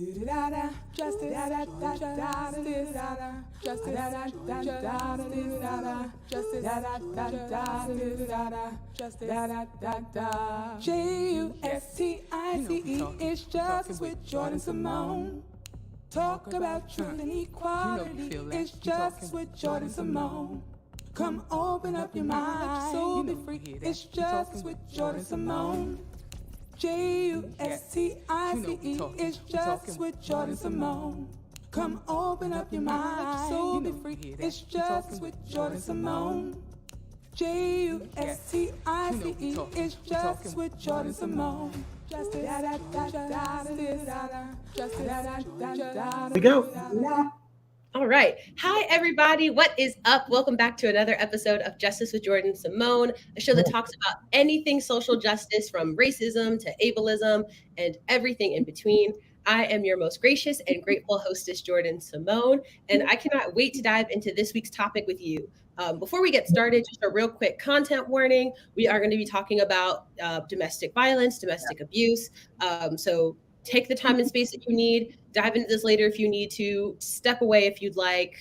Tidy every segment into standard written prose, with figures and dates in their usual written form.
Justice is justice with Jordan Simone. Talk about truth and equality. It's justice with Jordan Simone. Come open up your mind, let your soul be free. It's justice with Jordan Simone. Justice is justice with Jordan Simone. Come open up your mind, let your soul be free. It's justice with Jordan Simone. Justice is justice with Jordan Simone. We go. All right. Hi, everybody. What is up? Welcome back to another episode of Justice with Jordan Simone, a show that talks about anything social justice from racism to ableism and everything in between. I am your most gracious and grateful hostess, Jordan Simone, and I cannot wait to dive into this week's topic with you. Before we get started, just a real quick content warning. We are going to be talking about domestic violence, domestic abuse. So take the time and space that you need. Dive into this later if you need to. Step away if you'd like.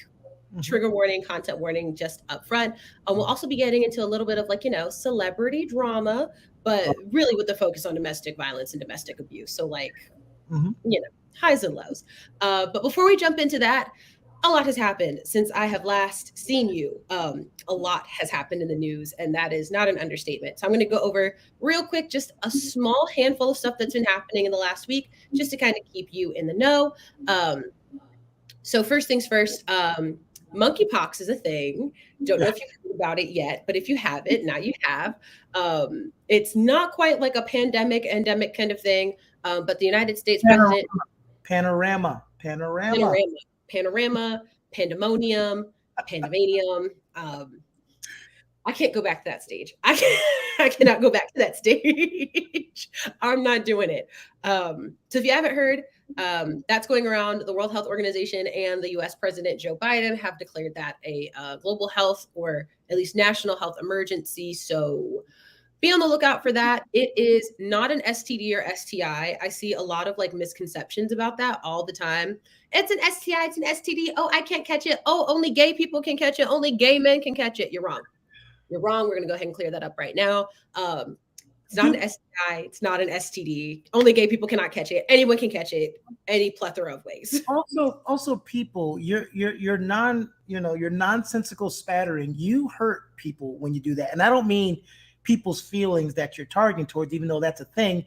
Trigger warning, content warning just up front. We'll also be getting into a little bit of celebrity drama, but really with the focus on domestic violence and domestic abuse. So highs and lows. But before we jump into that, a lot has happened since I have last seen you. A lot has happened in the news, and that is not an understatement. So I'm going to go over real quick just a small handful of stuff that's been happening in the last week, just to kind of keep you in the know. So first things first, monkeypox is a thing. Don't know if you've heard about it yet, but if you haven't, now you have. It's not quite like a endemic kind of thing, but the United States president... Panorama. Panorama, pandemonium, pandemanium. I can't go back to that stage. I cannot go back to that stage. I'm not doing it. So if you haven't heard, that's going around. The World Health Organization and the U.S. President Joe Biden have declared that a global health, or at least national health emergency. So be on the lookout for that. It is not an STD or STI. I see a lot of misconceptions about that all the time. It's an STI, it's an STD. Oh, I can't catch it. Oh, only gay people can catch it. Only gay men can catch it. You're wrong. You're wrong. We're going to go ahead and clear that up right now. It's not an STI. It's not an STD. Only gay people cannot catch it. Anyone can catch it. Any plethora of ways. Also, people, you're nonsensical spattering. You hurt people when you do that, and I don't mean people's feelings that you're targeting towards, even though that's a thing.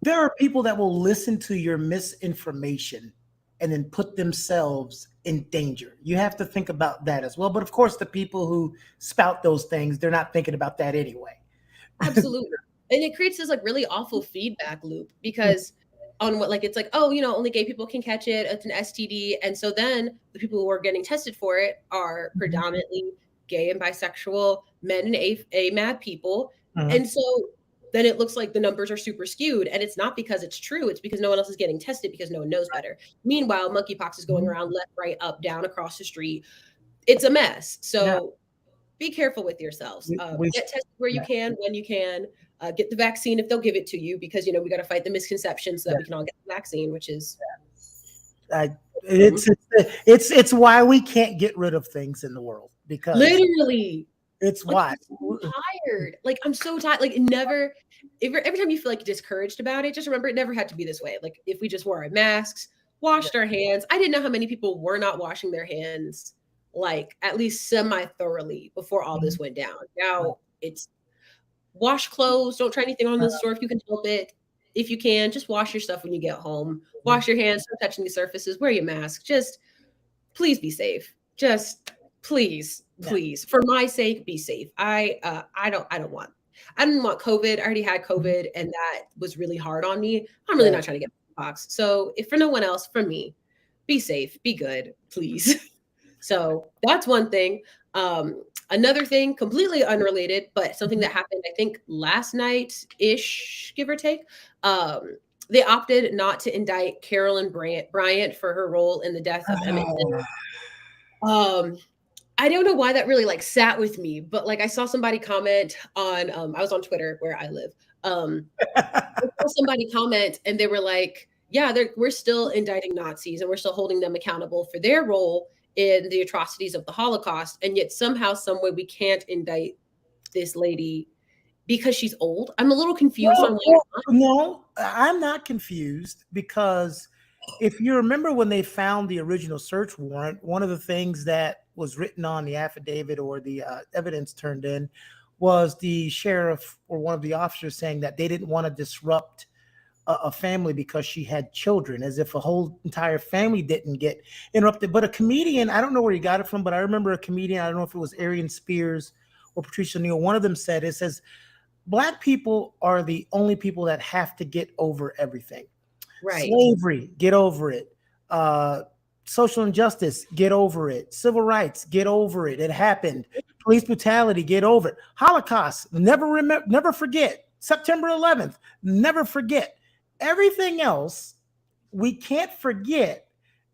There are people that will listen to your misinformation and then put themselves in danger. You have to think about that as well. But of course, the people who spout those things, they're not thinking about that anyway. Absolutely. And it creates this really awful feedback loop, because on what it's only gay people can catch it. It's an STD. And so then the people who are getting tested for it are predominantly gay and bisexual men and AMAD people. And so then it looks like the numbers are super skewed. And it's not because it's true. It's because no one else is getting tested because no one knows better. Meanwhile, monkeypox is going around left, right, up, down, across the street. It's a mess. So be careful with yourselves. Get tested where you can, when you can. Get the vaccine if they'll give it to you, because, we got to fight the misconceptions so that we can all get the vaccine, which is... It's why we can't get rid of things in the world, because literally it's why I'm so tired. I'm so tired. Every time you feel discouraged about it, just remember it never had to be this way. If we just wore our masks, washed our hands. I didn't know how many people were not washing their hands at least semi-thoroughly before all this went down. Now it's wash clothes. Don't try anything on the store if you can help it. If you can, just wash your stuff when you get home. Wash your hands, stop touching the surfaces, wear your mask. Just please be safe. Just please, for my sake, be safe. I didn't want COVID. I already had COVID, and that was really hard on me. I'm really not trying to get monkeypox. So if for no one else, for me, be safe, be good, please. So that's one thing. Another thing, completely unrelated, but something that happened, I think, last night-ish, give or take. They opted not to indict Carolyn Bryant for her role in the death of Emmett Till. I don't know why that really sat with me, but I saw somebody comment on, I was on Twitter where I live. I saw somebody comment and they were like, yeah, we're still indicting Nazis and we're still holding them accountable for their role in the atrocities of the Holocaust. And yet somehow, some way, we can't indict this lady because she's old. I'm a little confused on why. No, I'm not confused, because if you remember when they found the original search warrant, one of the things that was written on the affidavit or the evidence turned in was the sheriff or one of the officers saying that they didn't want to disrupt a family because she had children, as if a whole entire family didn't get interrupted. But a comedian, I don't know where he got it from, but I remember a comedian, I don't know if it was Arian Spears or Patricia Neal, one of them said, it says, Black people are the only people that have to get over everything. Right. Slavery, get over it. Social injustice, get over it. Civil rights, get over it. It happened. Police brutality, get over it. Holocaust, never forget. September 11th, never forget. Everything else we can't forget,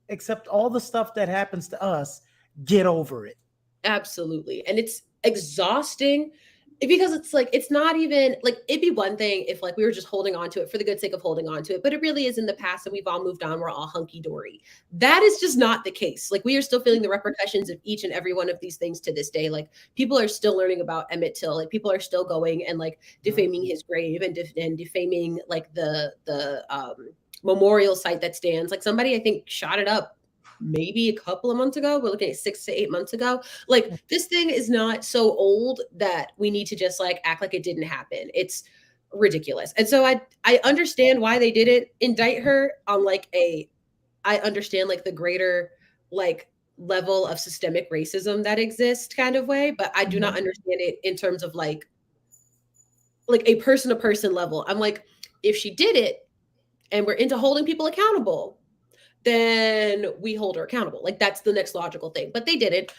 except all the stuff that happens to us. Get over it. Absolutely. And it's exhausting because it's like, it's not even like, it'd be one thing if like we were just holding on to it for the good sake of holding on to it, but it really is in the past and we've all moved on. We're all hunky dory. That is just not the case. Like we are still feeling the repercussions of each and every one of these things to this day. Like people are still learning about Emmett Till. Like people are still going and like defaming his grave and defaming like the memorial site that stands. Like somebody, I think, shot it up maybe a couple of months ago. We're looking at 6 to 8 months ago. Like this thing is not so old that we need to just like act like it didn't happen. It's ridiculous. And so I understand why they didn't indict her on like I understand like the greater like level of systemic racism that exists kind of way, but I do not understand it in terms of like a person to person level. I'm like, if she did it and we're into holding people accountable, then we hold her accountable. Like that's the next logical thing, but they didn't.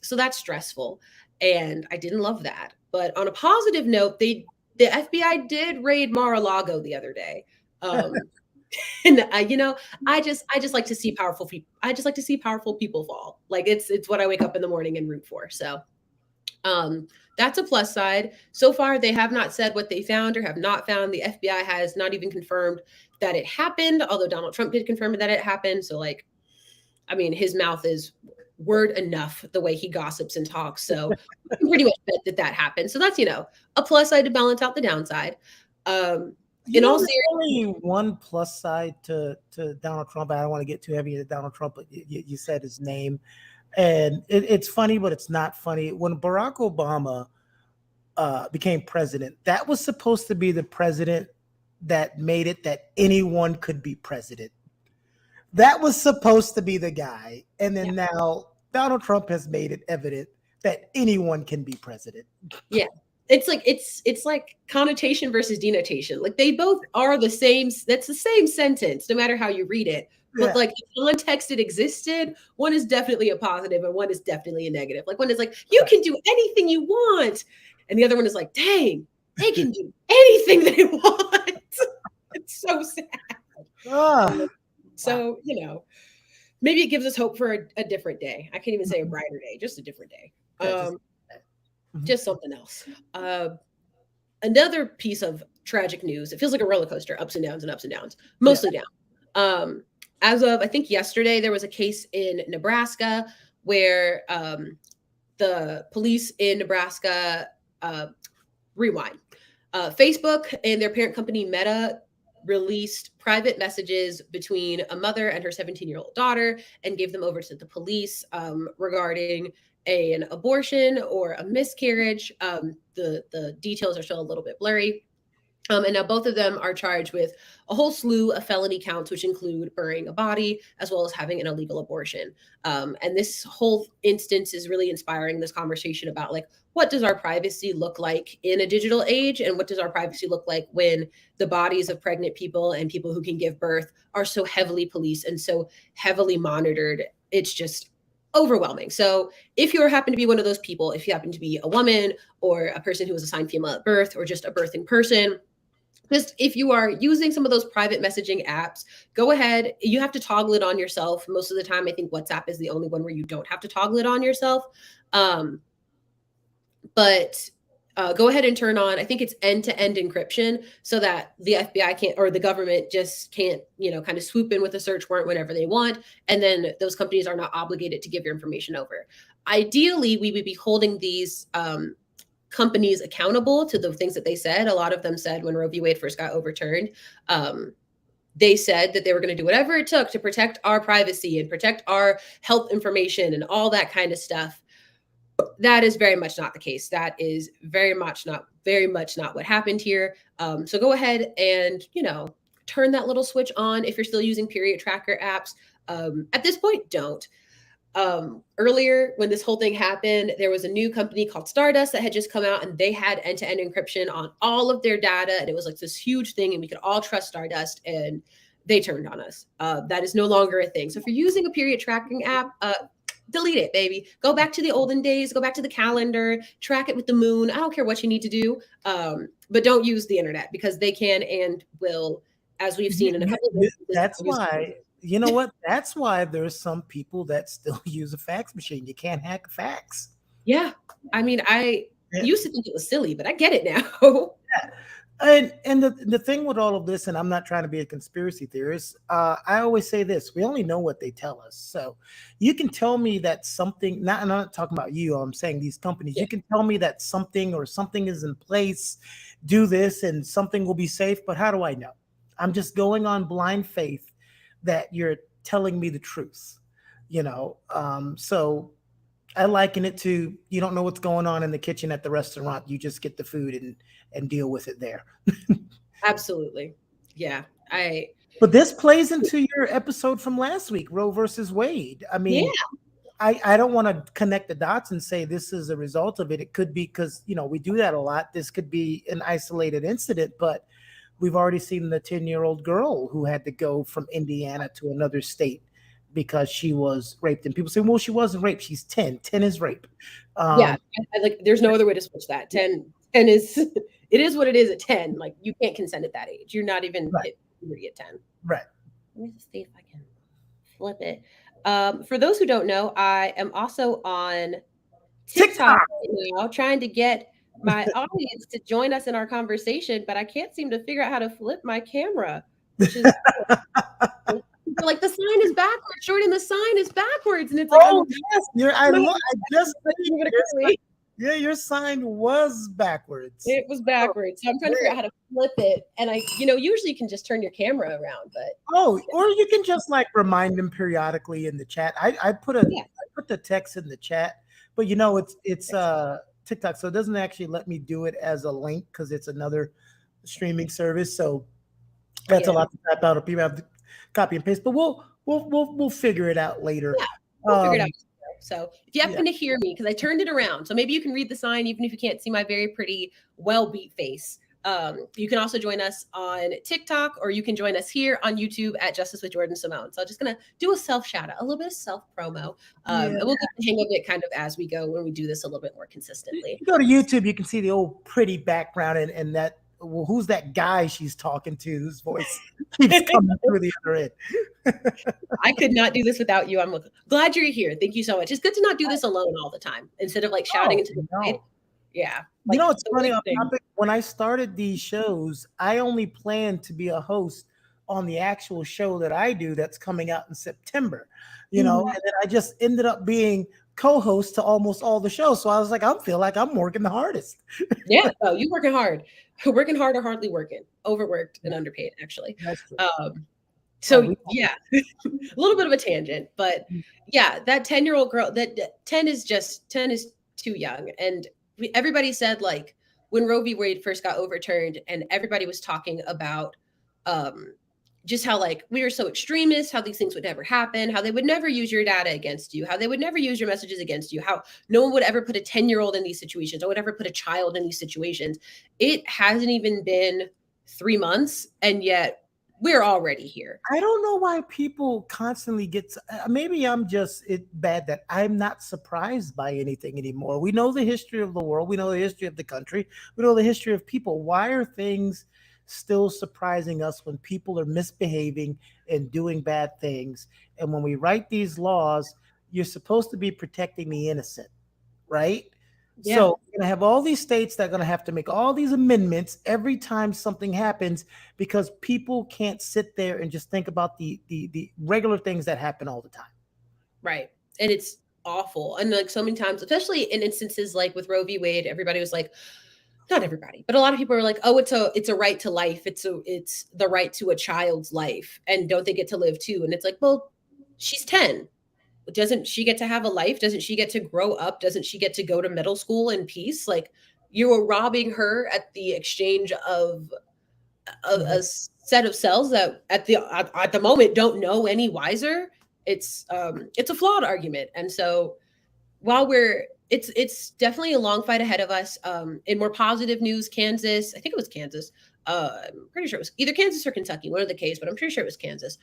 So that's stressful. And I didn't love that. But on a positive note, the FBI did raid Mar-a-Lago the other day. And I just like to see powerful people. I just like to see powerful people fall. Like it's what I wake up in the morning and root for. So that's a plus side. So far, they have not said what they found or have not found. The FBI has not even confirmed that it happened, although Donald Trump did confirm that it happened. So like, I mean, his mouth is word enough the way he gossips and talks. So we can pretty much bet that happened. So that's, a plus side to balance out the downside. In all seriousness, only one plus side to Donald Trump. I don't want to get too heavy into Donald Trump, but you said his name. And it's funny, but it's not funny. When Barack Obama became president, that was supposed to be the president that made it that anyone could be president. That was supposed to be the guy. And then now Donald Trump has made it evident that anyone can be president. Yeah. It's like connotation versus denotation. Like they both are the same. That's the same sentence, no matter how you read it. But like the context it existed, one is definitely a positive and one is definitely a negative. Like one is like, you can do anything you want. And the other one is like, dang, they can do anything they want. It's so sad. So, maybe it gives us hope for a different day. I can't even say a brighter day, just a different day. Just something else. Another piece of tragic news. It feels like a roller coaster, ups and downs, mostly down. As of, I think yesterday, there was a case in Nebraska where the police in Nebraska, Facebook and their parent company Meta released private messages between a mother and her 17-year-old daughter and gave them over to the police regarding an abortion or a miscarriage. The details are still a little bit blurry. And now both of them are charged with a whole slew of felony counts, which include burying a body as well as having an illegal abortion. And this whole instance is really inspiring this conversation about like, what does our privacy look like in a digital age? And what does our privacy look like when the bodies of pregnant people and people who can give birth are so heavily policed and so heavily monitored? It's just overwhelming. So if you happen to be one of those people, if you happen to be a woman or a person who was assigned female at birth or just a birthing person, just if you are using some of those private messaging apps, go ahead. You have to toggle it on yourself. Most of the time, I think WhatsApp is the only one where you don't have to toggle it on yourself. But go ahead and turn on, I think it's end-to-end encryption, so that the FBI can't, or the government just can't, kind of swoop in with a search warrant whenever they want. And then those companies are not obligated to give your information over. Ideally, we would be holding these companies accountable to the things that they said. A lot of them said when Roe v. Wade first got overturned, they said that they were going to do whatever it took to protect our privacy and protect our health information and all that kind of stuff. That is very much not the case. That is very much not what happened here. So go ahead and, turn that little switch on if you're still using period tracker apps. At this point, don't. Earlier, when this whole thing happened, there was a new company called Stardust that had just come out, and they had end-to-end encryption on all of their data. And it was like this huge thing, and we could all trust Stardust, and they turned on us. That is no longer a thing. So if you're using a period tracking app, delete it, baby. Go back to the olden days, go back to the calendar, track it with the moon. I don't care what you need to do. But don't use the internet, because they can and will, as we've seen in a couple of instances. That's why, you know what? That's why there's some people that still use a fax machine. You can't hack a fax. Yeah. I mean, I used to think it was silly, but I get it now. And the thing with all of this, and I'm not trying to be a conspiracy theorist, I always say this: we only know what they tell us. So you can tell me that something, I'm not talking about you, I'm saying these companies, you can tell me that something is in place, do this, and something will be safe, but how do I know? I'm just going on blind faith that you're telling me the truth, so I liken it to, you don't know what's going on in the kitchen at the restaurant. You just get the food and deal with it there. Absolutely. Yeah. But this plays into your episode from last week, Roe versus Wade. I mean, I don't want to connect the dots and say this is a result of it. It could be because, we do that a lot. This could be an isolated incident, but we've already seen the 10-year-old girl who had to go from Indiana to another state because she was raped. And people say, well, she wasn't raped. She's 10. 10 is rape. I there's no other way to switch that. 10 is, it is what it is at 10. Like, you can't consent at that age. You're not even puberty at 10. Right. Let me just see if I can flip it. For those who don't know, I am also on TikTok right now, trying to get my audience to join us in our conversation, but I can't seem to figure out how to flip my camera, which is like the sign is backwards, Jordan. The sign is backwards, and it's like, your sign was backwards. It was backwards, so I'm trying to figure out how to flip it. And I, usually you can just turn your camera around, but or you can just like remind them periodically in the chat. I put the text in the chat, but it's TikTok, so it doesn't actually let me do it as a link because it's another streaming service. So that's a lot to type out if people have to copy and paste. But we'll figure it out later. Yeah, we'll figure it out. So if you happen to hear me, because I turned it around, so maybe you can read the sign even if you can't see my very pretty, well-beat face. You can also join us on TikTok, or you can join us here on YouTube at Justice with Jordan Simone. So I'm just going to do a self-shout out, a little bit of self-promo. And we'll get the hang of it kind of as we go when we do this a little bit more consistently. You go to YouTube, you can see the old pretty background and that, well, who's that guy she's talking to whose voice keeps coming through the other end? I could not do this without you. I'm glad you're here. Thank you so much. It's good to not do this alone all the time instead of like shouting into the side. Yeah. It's funny on topic. When I started these shows, I only planned to be a host on the actual show that I do that's coming out in September, and then I just ended up being co-host to almost all the shows. So I was like, I feel like I'm working the hardest. Yeah. Oh, you working hard. Working hard or hardly working. Overworked and underpaid, actually. So a little bit of a tangent, but that 10-year-old girl, that 10 is too young. And everybody said, like, when Roe v. Wade first got overturned and everybody was talking about just how, like, we were so extremist, how these things would never happen, how they would never use your data against you, how they would never use your messages against you, how no one would ever put a 10-year-old in these situations or would ever put a child in these situations. It hasn't even been 3 months, and yet we're already here. I don't know why people constantly maybe I'm just bad that I'm not surprised by anything anymore. We know the history of the world. We know the history of the country. We know the history of people. Why are things still surprising us when people are misbehaving and doing bad things? And when we write these laws, you're supposed to be protecting the innocent, right? Yeah. So you're going to have all these states that are going to have to make all these amendments every time something happens because people can't sit there and just think about the regular things that happen all the time. Right. And it's awful. And like so many times, especially in instances like with Roe v. Wade, everybody was like, not everybody, but a lot of people are like, oh, it's a right to life. It's the right to a child's life. And don't they get to live too? And it's like, well, she's 10. Doesn't she get to have a life? Doesn't she get to grow up? Doesn't she get to go to middle school in peace? Like you were robbing her at the exchange of a set of cells that at the moment don't know any wiser. It's a flawed argument. And so while we're it's definitely a long fight ahead of us. In more positive news, Kansas, I think it was Kansas. I'm pretty sure it was either Kansas or Kentucky, one of the case, but I'm pretty sure it was Kansas,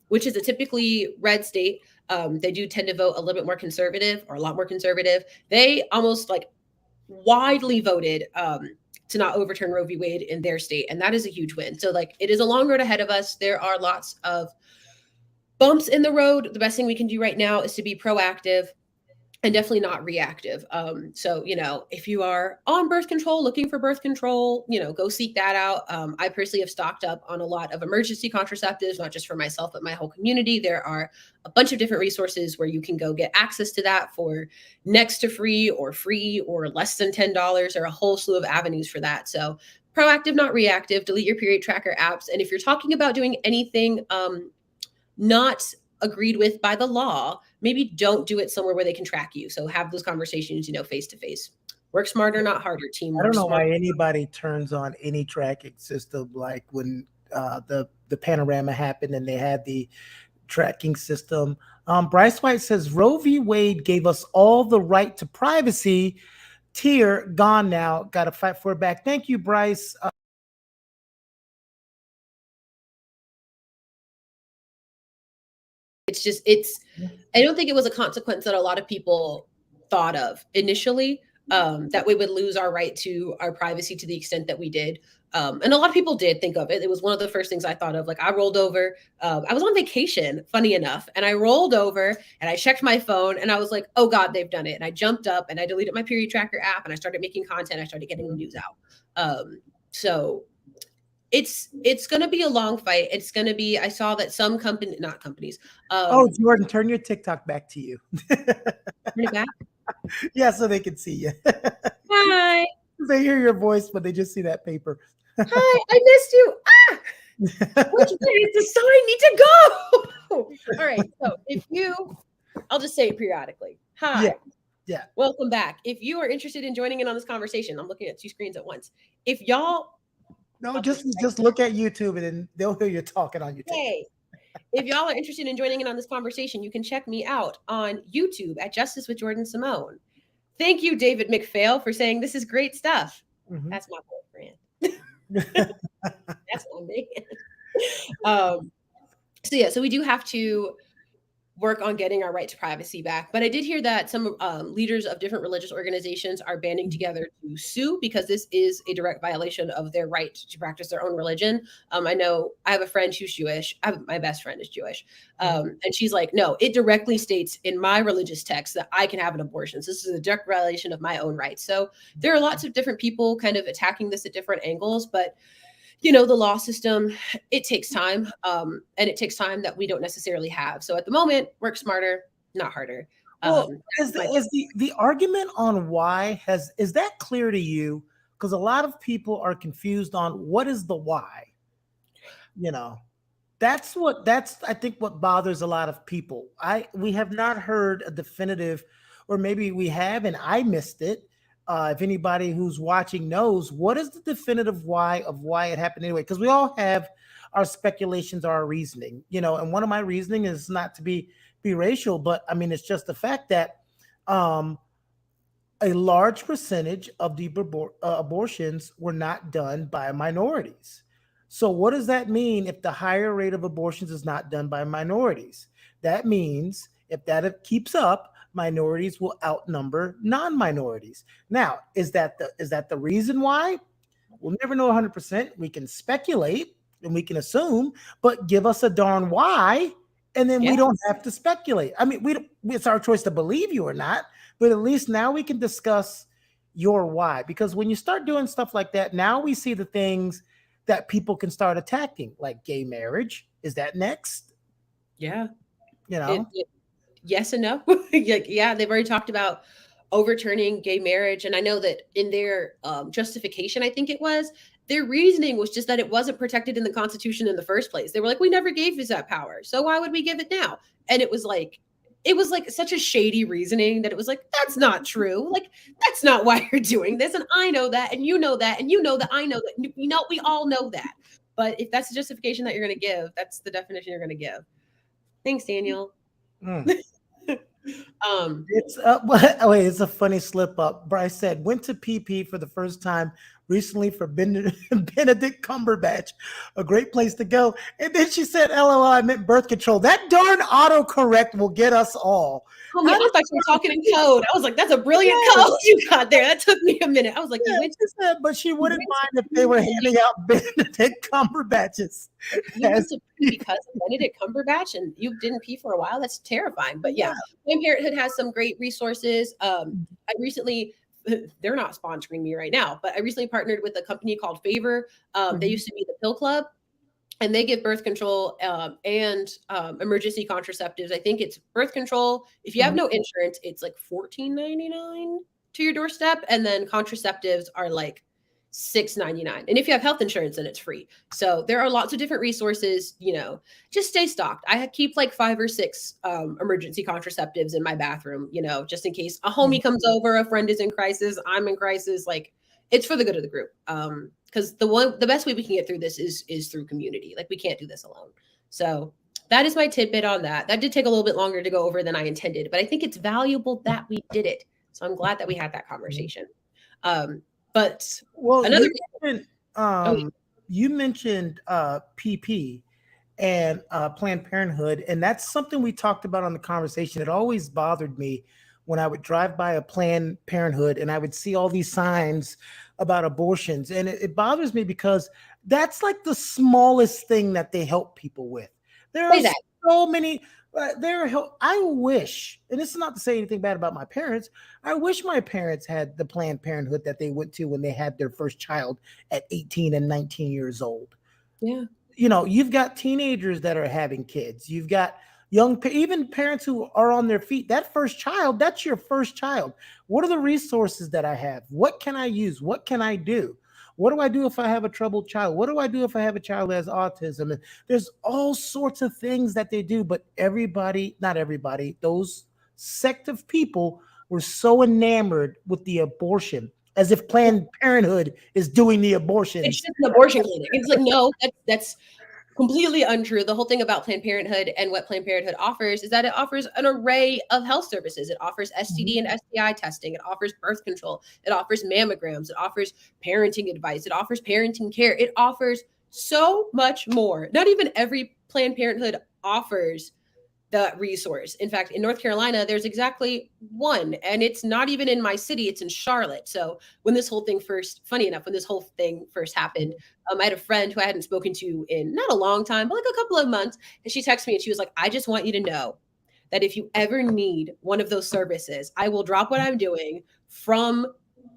which is a typically red state. They do tend to vote a little bit more conservative or a lot more conservative. They almost like widely voted to not overturn Roe v. Wade in their state, and that is a huge win. So like it is a long road ahead of us. There are lots of bumps in the road. The best thing we can do right now is to be proactive and definitely not reactive. So, if you are on birth control, looking for birth control, go seek that out. I personally have stocked up on a lot of emergency contraceptives, not just for myself, but my whole community. There are a bunch of different resources where you can go get access to that for next to free or less than $10, or a whole slew of avenues for that. So proactive, not reactive, delete your period tracker apps. And if you're talking about doing anything, not agreed with by the law, maybe don't do it somewhere where they can track you. So have those conversations, face to face. Work smarter, not harder. Team. I don't know smarter. why anybody turns on any tracking system like when the panorama happened and they had the tracking system. Bryce White says Roe v. Wade gave us all the right to privacy. Tier gone now. Got to fight for it back. Thank you, Bryce. I don't think it was a consequence that a lot of people thought of initially, that we would lose our right to our privacy to the extent that we did. And a lot of people did think of it. It was one of the first things I thought of. Like I rolled over, I was on vacation, funny enough, and I rolled over and I checked my phone and I was like, oh God, they've done it. And I jumped up and I deleted my period tracker app and I started making content. I started getting the news out. So it's going to be a long fight. It's going to be, I saw that some not companies. Jordan, turn your TikTok back to you. Turn it back. Yeah, so they can see you. Hi. They hear your voice, but they just see that paper. Hi, I missed you. Which way does the sign need to go? All right. So I'll just say it periodically. Hi. Yeah. Welcome back. If you are interested in joining in on this conversation, I'm looking at two screens at once. If y'all just look at YouTube and then they'll hear you talking on YouTube. Hey, if y'all are interested in joining in on this conversation, you can check me out on YouTube at Justice with Jordan Simone. Thank you, David McPhail, for saying this is great stuff. Mm-hmm. That's my boyfriend. That's my man. So we do have to work on getting our right to privacy back. But I did hear that some leaders of different religious organizations are banding together to sue because this is a direct violation of their right to practice their own religion. I know I have a friend who's Jewish. My best friend is Jewish. And she's like, no, it directly states in my religious text that I can have an abortion. So this is a direct violation of my own rights. So there are lots of different people kind of attacking this at different angles, but the law system, it takes time. And it takes time that we don't necessarily have. So at the moment, work smarter, not harder. Well, is the argument on why is that clear to you? Because a lot of people are confused on what is the why. That's I think what bothers a lot of people. We have not heard a definitive, or maybe we have and I missed it. If anybody who's watching knows, what is the definitive why of why it happened anyway? Because we all have our speculations, our reasoning, and one of my reasoning is not to be racial, but I mean, it's just the fact that a large percentage of the abortions were not done by minorities. So what does that mean if the higher rate of abortions is not done by minorities? That means if that keeps up, minorities will outnumber non-minorities. Now, is that the reason why? We'll never know 100%. We can speculate and we can assume, but give us a darn why, And then we don't have to speculate. I mean, it's our choice to believe you or not, but at least now we can discuss your why. Because when you start doing stuff like that, now we see the things that people can start attacking, like gay marriage. Is that next? Yeah. You know? Yes and no. Yeah, they've already talked about overturning gay marriage. And I know that in their justification, I think it was, their reasoning was just that it wasn't protected in the Constitution in the first place. They were like, we never gave us that power, so why would we give it now? And it was like such a shady reasoning that it was like, that's not true. Like, that's not why you're doing this. And I know that, and you know that, and you know that I know that. You know, we all know that. But if that's the justification that you're going to give, that's the definition you're going to give. Thanks, Daniel. It's it's a funny slip up. Bryce said went to PP for the first time recently for Benedict Cumberbatch, a great place to go. And then she said, "LOL, I meant birth control." That darn autocorrect will get us all. Oh, I thought you were talking in code. I was like, that's a brilliant code you got there. That took me a minute. I was like, but she wouldn't mind if they were handing out Benedict Cumberbatches. You went to pee because of Benedict Cumberbatch and you didn't pee for a while. That's terrifying. But yeah, Planned Parenthood has some great resources. I recently, they're not sponsoring me right now, but I recently partnered with a company called Favor. They used to be the Pill Club. And they give birth control and emergency contraceptives. I think it's birth control. If you have no insurance, it's like $14.99 to your doorstep. And then contraceptives are like $6.99. And if you have health insurance, then it's free. So there are lots of different resources, you know, just stay stocked. I keep like 5 or 6 emergency contraceptives in my bathroom, you know, just in case a homie comes over, a friend is in crisis, I'm in crisis, like it's for the good of the group. Because the best way we can get through this is through community. Like we can't do this alone. So that is my tidbit on that. That did take a little bit longer to go over than I intended, but I think it's valuable that we did it. So I'm glad that we had that conversation. But another you mentioned PP and Planned Parenthood, and that's something we talked about on the conversation. It always bothered me when I would drive by a Planned Parenthood and I would see all these signs about abortions. And it bothers me because that's like the smallest thing that they help people with. There are so many, I wish, and this is not to say anything bad about my parents, I wish my parents had the Planned Parenthood that they went to when they had their first child at 18 and 19 years old. Yeah. You know, you've got teenagers that are having kids. You've got even parents who are on their feet. That first child, that's your first child. What are the resources that I have? What can I use? What can I do? What do I do if I have a troubled child? What do I do if I have a child that has autism? And there's all sorts of things that they do, but not everybody, those sect of people were so enamored with the abortion, as if Planned Parenthood is doing the abortion. It's just an abortion clinic. It's like, no, that's completely untrue. The whole thing about Planned Parenthood and what Planned Parenthood offers is that it offers an array of health services. It offers STD and STI testing. It offers birth control. It offers mammograms. It offers parenting advice. It offers parenting care. It offers so much more. Not even every Planned Parenthood offers the resource. In fact, in North Carolina, there's exactly one, and it's not even in my city, it's in Charlotte. So when this whole thing first happened, I had a friend who I hadn't spoken to in not a long time, but like a couple of months. And she texted me and she was like, I just want you to know that if you ever need one of those services, I will drop what I'm doing from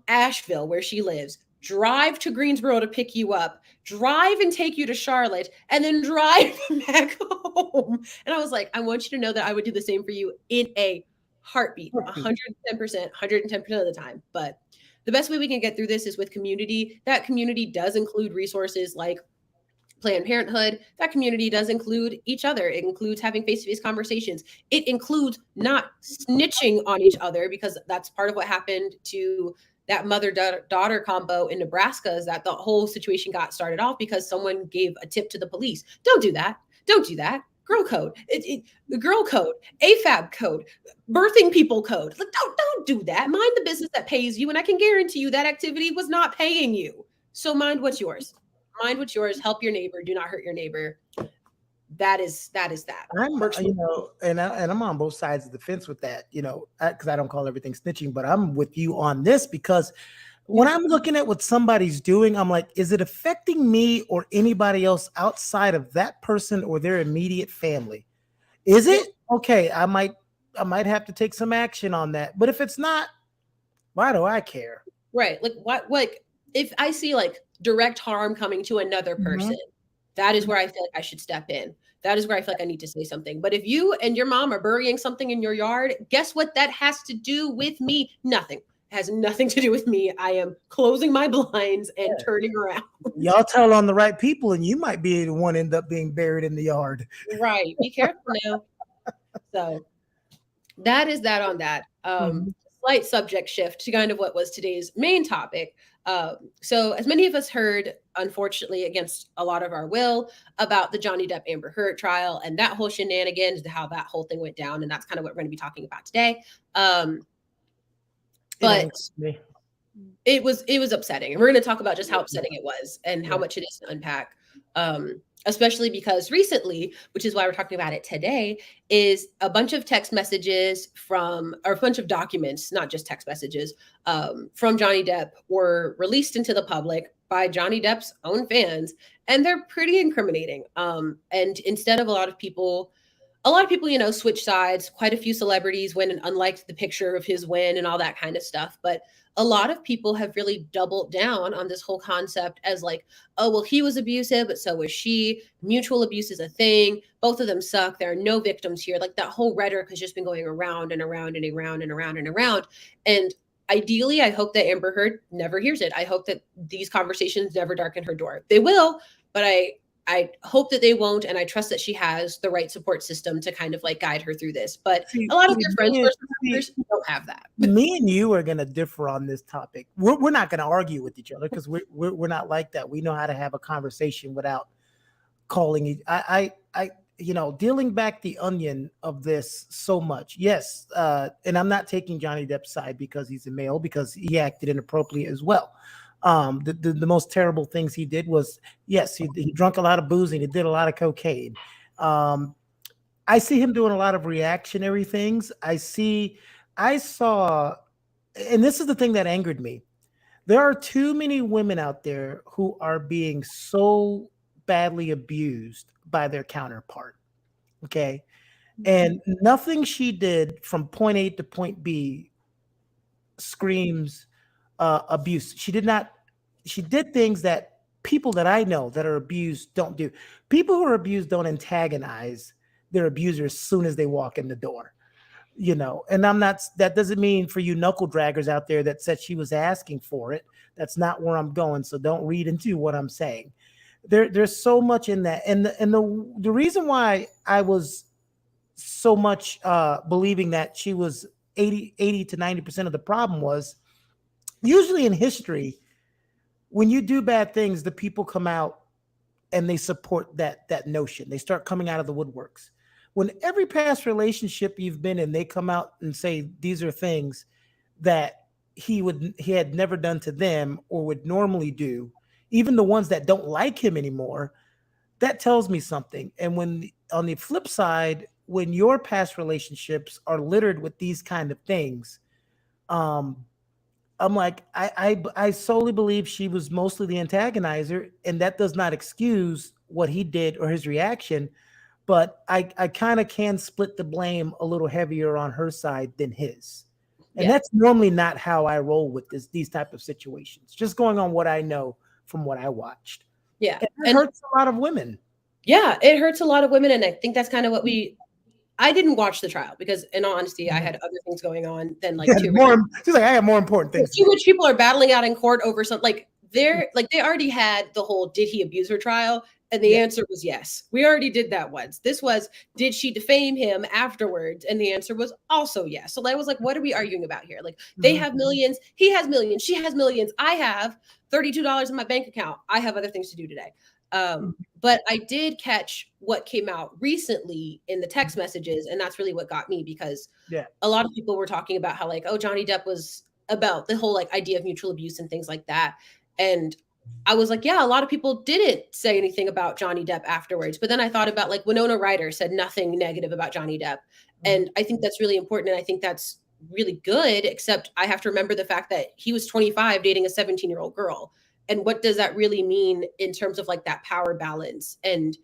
Asheville, where she lives, drive to Greensboro to pick you up, drive and take you to Charlotte, and then drive back home. And I was like, I want you to know that I would do the same for you in a heartbeat, 110%, 110% of the time. But the best way we can get through this is with community. That community does include resources like Planned Parenthood. That community does include each other. It includes having face-to-face conversations. It includes not snitching on each other, because that's part of what happened to that mother-daughter combo in Nebraska, is that the whole situation got started off because someone gave a tip to the police. Don't do that. Don't do that. Girl code, the girl code, AFAB code, birthing people code. Like, don't do that. Mind the business that pays you. And I can guarantee you that activity was not paying you. So mind what's yours. Mind what's yours. Help your neighbor. Do not hurt your neighbor. That is that. I'm on both sides of the fence with that, because I don't call everything snitching, but I'm with you on this, because when I'm looking at what somebody's doing, I'm like, is it affecting me or anybody else outside of that person or their immediate family? Is it? Okay, I might have to take some action on that. But if it's not, why do I care? Right. Like what like if I see like direct harm coming to another Mhm. person, that is where I feel like I should step in. That is where I feel like I need to say something. But if you and your mom are burying something in your yard, guess what that has to do with me? Nothing. It has nothing to do with me. I am closing my blinds and turning around. Y'all tell on the right people, and you might be the one end up being buried in the yard. Right. Be careful now. So that is that on that. Mhm. Slight subject shift to kind of what was today's main topic. So, as many of us heard, unfortunately, against a lot of our will, about the Johnny Depp Amber Heard trial and that whole shenanigans, how that whole thing went down, and that's kind of what we're going to be talking about today. It But ain't me. it was upsetting, and we're going to talk about just how upsetting it was and how Yeah. much it is to unpack. Especially because recently, which is why we're talking about it today, is a bunch of text messages or a bunch of documents, not just text messages, from Johnny Depp were released into the public by Johnny Depp's own fans, and they're pretty incriminating. And instead of a lot of people, switch sides. Quite a few celebrities went and unliked the picture of his win and all that kind of stuff. But a lot of people have really doubled down on this whole concept as like, oh, well, he was abusive, but so was she. Mutual abuse is a thing. Both of them suck. There are no victims here. Like that whole rhetoric has just been going around and around and around and around and around. And ideally, I hope that Amber Heard never hears it. I hope that these conversations never darken her door. They will, but I hope that they won't, and I trust that she has the right support system to kind of like guide her through this. But See, a lot of see, your friends me, or see, supporters don't have that. me and you are going to differ on this topic. We're not going to argue with each other because we're not like that. We know how to have a conversation without calling it. Dealing back the onion of this so much. Yes, and I'm not taking Johnny Depp's side because he's a male, because he acted inappropriately as well. The most terrible things he did was, yes, he drank a lot of booze and he did a lot of cocaine. Um, I see him doing a lot of reactionary things. I saw, and this is the thing that angered me. There are too many women out there who are being so badly abused by their counterpart. Okay. And nothing she did from point A to point B screams abuse. She did things that people that I know that are abused don't do. People who are abused don't antagonize their abuser as soon as they walk in the door. And that doesn't mean for you knuckle draggers out there that said she was asking for it. That's not where I'm going. So don't read into what I'm saying. There's so much in that. And the reason why I was so much believing that she was 80 to 90% of the problem was, usually in history, when you do bad things, the people come out and they support that notion. They start coming out of the woodworks. When every past relationship you've been in, they come out and say these are things that he had never done to them or would normally do, even the ones that don't like him anymore, that tells me something. And when on the flip side, when your past relationships are littered with these kind of things, um, I'm like, I solely believe she was mostly the antagonizer, and that does not excuse what he did or his reaction. But I kind of can split the blame a little heavier on her side than his. And Yeah. that's normally not how I roll with these type of situations. Just going on what I know from what I watched. Yeah. And it And hurts a lot of women. yeah, it hurts a lot of women. And I think that's kind of what I didn't watch the trial because, in all honesty, I had other things going on than like Yeah, two she's like, I have more important things to too do. much people are battling out in court over something like they already had the whole did he abuse her trial, and the answer was yes. We already did that once. This was, did she defame him afterwards, and the answer was also yes. So I was like, what are we arguing about here? Like, they have millions, he has millions, she has millions, I have $32 in my bank account, I have other things to do today. But I did catch what came out recently in the text messages, and that's really what got me, because Yeah. a lot of people were talking about how like, oh, Johnny Depp was about the whole like idea of mutual abuse and things like that. And I was like, yeah, a lot of people didn't say anything about Johnny Depp afterwards. But then I thought about like Winona Ryder said nothing negative about Johnny Depp. And I think that's really important. And I think that's really good, except I have to remember the fact that he was 25 dating a 17-year-old girl. And what does that really mean in terms of like that power balance? And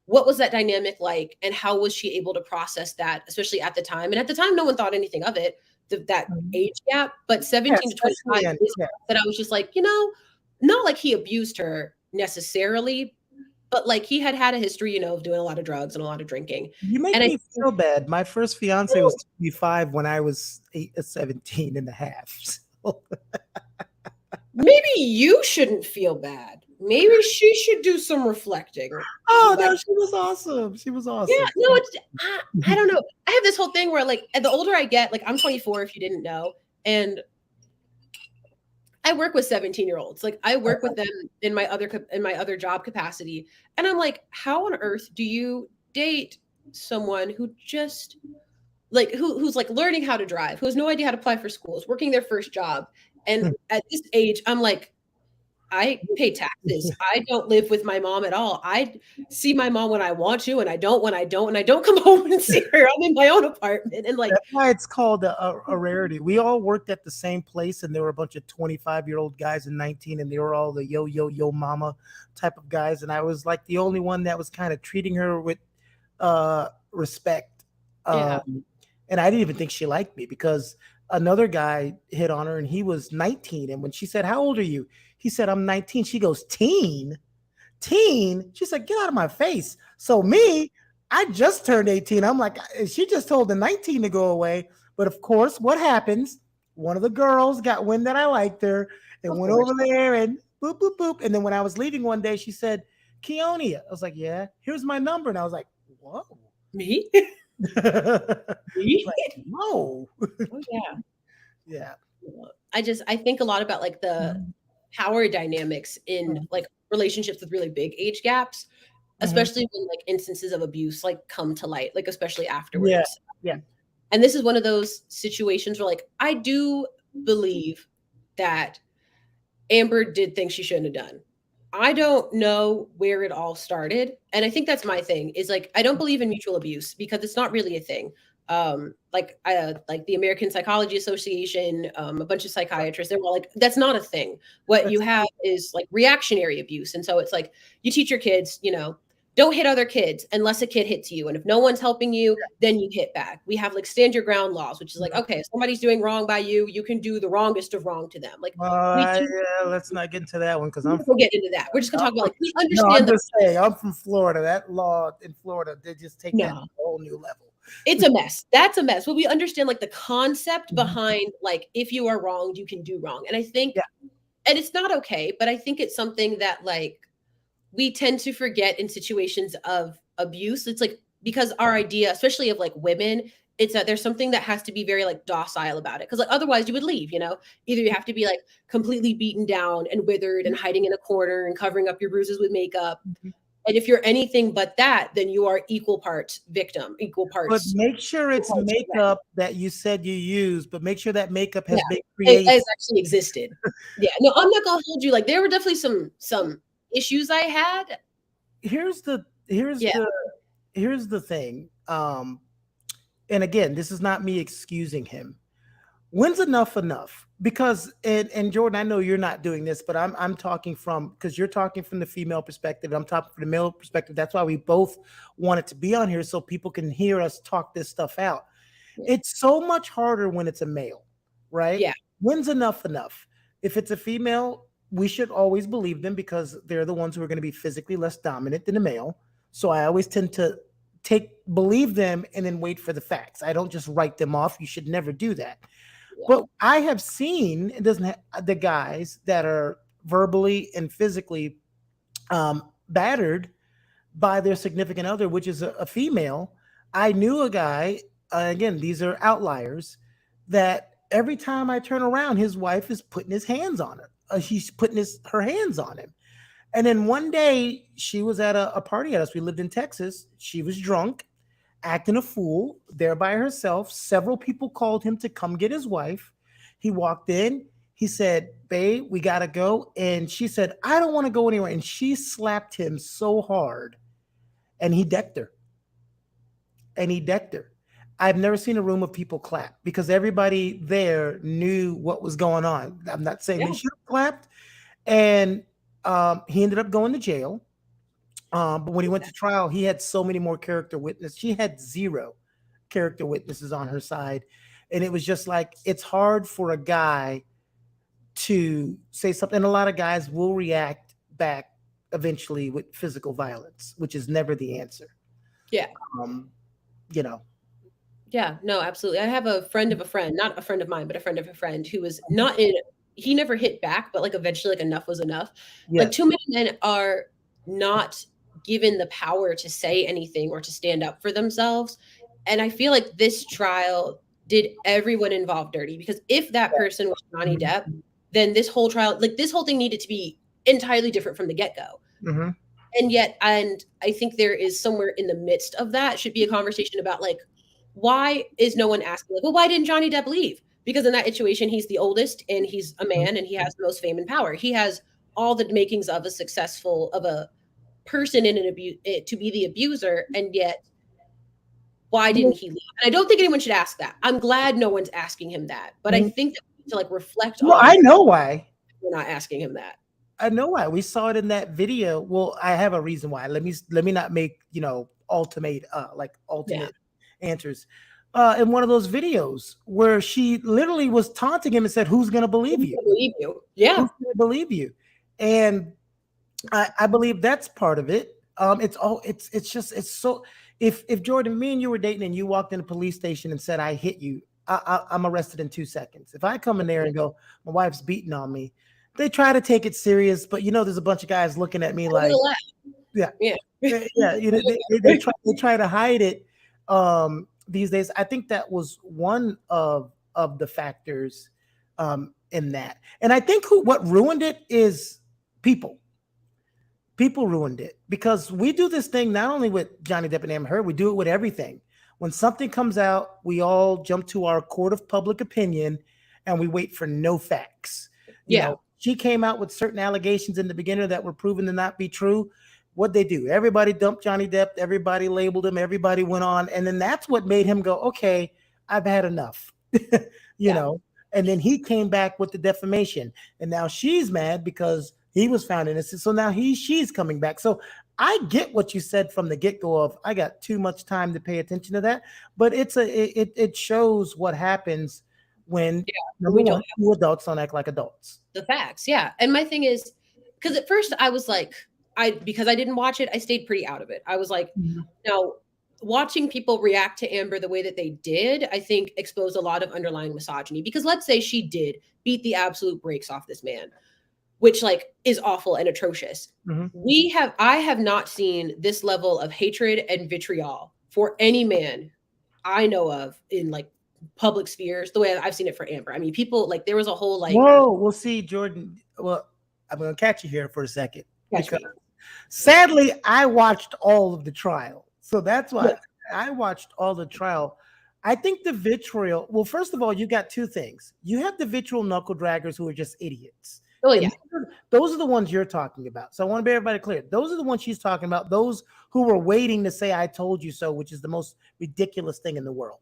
what was that dynamic like, and how was she able to process that, especially at the time? And at the time, no one thought anything of it, that Mhm. age gap. But Yeah, 17 to 25 especially in, is yeah. that I was just like, not like he abused her necessarily, but like he had had a history, of doing a lot of drugs and a lot of drinking. You And make I me think, feel bad. My first fiance was 25 when I was 17 and a half. So, maybe you shouldn't feel bad. Maybe she should do some reflecting. oh Like, no, she was awesome. She was yeah, awesome. no, I don't know. I have this whole thing where like the older I get, like I'm 24 if you didn't know, and I work with 17-year-olds. Like I work with them in my other job capacity, and I'm like, how on earth do you date someone who just like who's like learning how to drive, who has no idea how to apply for schools, working their first job, and at this age, I'm like, I pay taxes. I don't live with my mom at all. I see my mom when I want to, and I don't when I don't, and I don't come home and see her. I'm in my own apartment, and like, That's why it's called a rarity. We all worked at the same place, and there were a bunch of 25-year-old guys and 19, and they were all the yo mama type of guys. And I was like the only one that was kind of treating her with respect. yeah, And I didn't even think she liked me because another guy hit on her and he was 19. And when she said, "How old are you?" He said, "I'm 19." She goes, "Teen? Teen?" She said, "Get out of my face." So me, I just turned 18. I'm like, she just told the 19 to go away. But of course, what happens? One of the girls got wind that I liked her and of went course. over there and boop, boop, boop. And then when I was leaving one day, she said, "Keonia." I was like, "Yeah, here's my number." And I was like, "Whoa." Me? Like, Me? whoa. Oh yeah. Yeah. I think a lot about like the Mhm. power dynamics in Mhm. like relationships with really big age gaps, Mhm. especially when like instances of abuse like come to light, like especially Yeah. afterwards. Yeah. And this is one of those situations where like I do believe that Amber did things she shouldn't have done. I don't know where it all started, and I think that's my thing. Is like I don't believe in mutual abuse because it's not really a thing. Like the American Psychology Association, a bunch of psychiatrists, they're all like, that's not a thing. What you That's have is like reactionary abuse, and so it's like you teach your kids, don't hit other kids unless a kid hits you, and if no one's helping you, then you hit back. We have like stand your ground laws, which is like, okay, if somebody's doing wrong by you, you can do the wrongest of wrong to them. Like we teach yeah, let's not get into that one because we're gonna get into that. We're just gonna talk about like we no, I'm understand the just saying I'm from Florida. That law in Florida, they just take that to no, a whole new level. it's a mess. That's a mess. But we understand like the concept Mhm. behind like if you are wronged, you can do wrong. And I think Yeah. and it's not okay, but I think it's something that like we tend to forget in situations of abuse. It's like because our idea, especially of like women, it's that there's something that has to be very like docile about it. Cause like otherwise you would leave. Either you have to be like completely beaten down and withered and hiding in a corner and covering up your bruises with makeup. Mhm. And if you're anything but that, then you are equal parts victim, equal But parts. make sure Equal it's parts threat. makeup that you said you use, but make sure that makeup Yeah, has been it created. has actually existed. Yeah, no, I'm not gonna hold you. Like there were definitely some issues I had. Here's the here's Yeah, the here's the thing. And again, this is not me excusing him. When's enough enough? Because and Jordan, I know you're not doing this, but I'm talking from because you're talking from the female perspective. I'm talking from the male perspective. That's why we both wanted to be on here so people can hear us talk this stuff out. yeah, It's so much harder when it's a male, right? yeah, When's enough enough? If it's a female, we should always believe them because they're the ones who are going to be physically less dominant than a male. So I always tend to believe them and then wait for the facts. I don't just write them off. You should never do that. yeah, But I have seen it doesn't the guys that are verbally and physically battered by their significant other, which is a female. I knew a guy, again, these are outliers, that every time I turn around, his wife is putting his hands on her. She's putting her hands on him. And then one day she was at a party at us. We lived in Texas. She was drunk, acting a fool there by herself. Several people called him to come get his wife. He walked in. He said, "Babe, we got to go." And she said, "I don't want to go anywhere." And she slapped him so hard and he decked her. And he decked her. I've never seen a room of people clap because everybody there knew what was going on. I'm not saying yeah. they should have clapped. And he ended up going to jail. But when he went to trial, he had so many more character witnesses. She had 0 character witnesses on her side. And it was just like, it's hard for a guy to say something. And a lot of guys will react back eventually with physical violence, which is never the answer. Yeah. You know. Yeah, no, absolutely. I have a friend of a friend, not a friend of mine, but a friend of a friend who was not in, he never hit back, but like eventually like enough was enough. Yes. Like too many men are not given the power to say anything or to stand up for themselves. And I feel like this trial did everyone involved dirty, because if that person was Johnny Depp, then this whole trial, like this whole thing needed to be entirely different from the get-go. Mm-hmm. And yet, and I think there is somewhere in the midst of that should be a conversation about like, why is no one asking, like, well, why didn't Johnny Depp leave? Because in that situation, he's the oldest and he's a man and he has the most fame and power. He has all the makings of a person in an abuse to be the abuser. And yet, why didn't he leave? And I don't think anyone should ask that. I'm glad no one's asking him that. But I think that we need to like reflect on. I know why. We're not asking him that. I know why. We saw it in that video. Well, I have a reason why. Let me not make, ultimate answers. In one of those videos where she literally was taunting him and said, "Who's going to believe you? Believe you? Yeah, who's going to believe you?" And I believe that's part of it. It's so. If Jordan, me and you were dating and you walked in a police station and said, "I hit you," I'm arrested in 2 seconds. If I come in there and go, "My wife's beating on me," they try to take it serious, but there's a bunch of guys looking at me like, yeah. They try to hide it. These days, I think that was one of the factors in that. And I think what ruined it is people. People ruined it because we do this thing not only with Johnny Depp and Amber Heard, we do it with everything. When something comes out, we all jump to our court of public opinion and we wait for no facts. She came out with certain allegations in the beginning that were proven to not be true. What'd they do? Everybody dumped Johnny Depp. Everybody labeled him. Everybody went on. And then that's what made him go, okay, I've had enough, know. And then he came back with the defamation. And now she's mad because he was found innocent. So now she's coming back. So I get what you said from the get-go of, I got too much time to pay attention to that. But it shows what happens when two adults don't act like adults. The facts, yeah. And my thing is, because at first I was like, because I didn't watch it, I stayed pretty out of it. I was like, now watching people react to Amber the way that they did, I think exposed a lot of underlying misogyny. Because let's say she did beat the absolute brakes off this man, which like is awful and atrocious. I have not seen this level of hatred and vitriol for any man I know of in like public spheres the way I've seen it for Amber. I mean, people like there was a whole like, whoa, we'll see, Jordan. Well, I'm gonna catch you here for a second. Sadly, I watched all of the trial. So that's why I watched all the trial. I think the vitriol, well, first of all, you got two things. You have the vitriol knuckle draggers who are just idiots. Oh, yeah. Those are the ones you're talking about. So I want to be everybody clear. Those are the ones she's talking about. Those who were waiting to say, "I told you so," which is the most ridiculous thing in the world.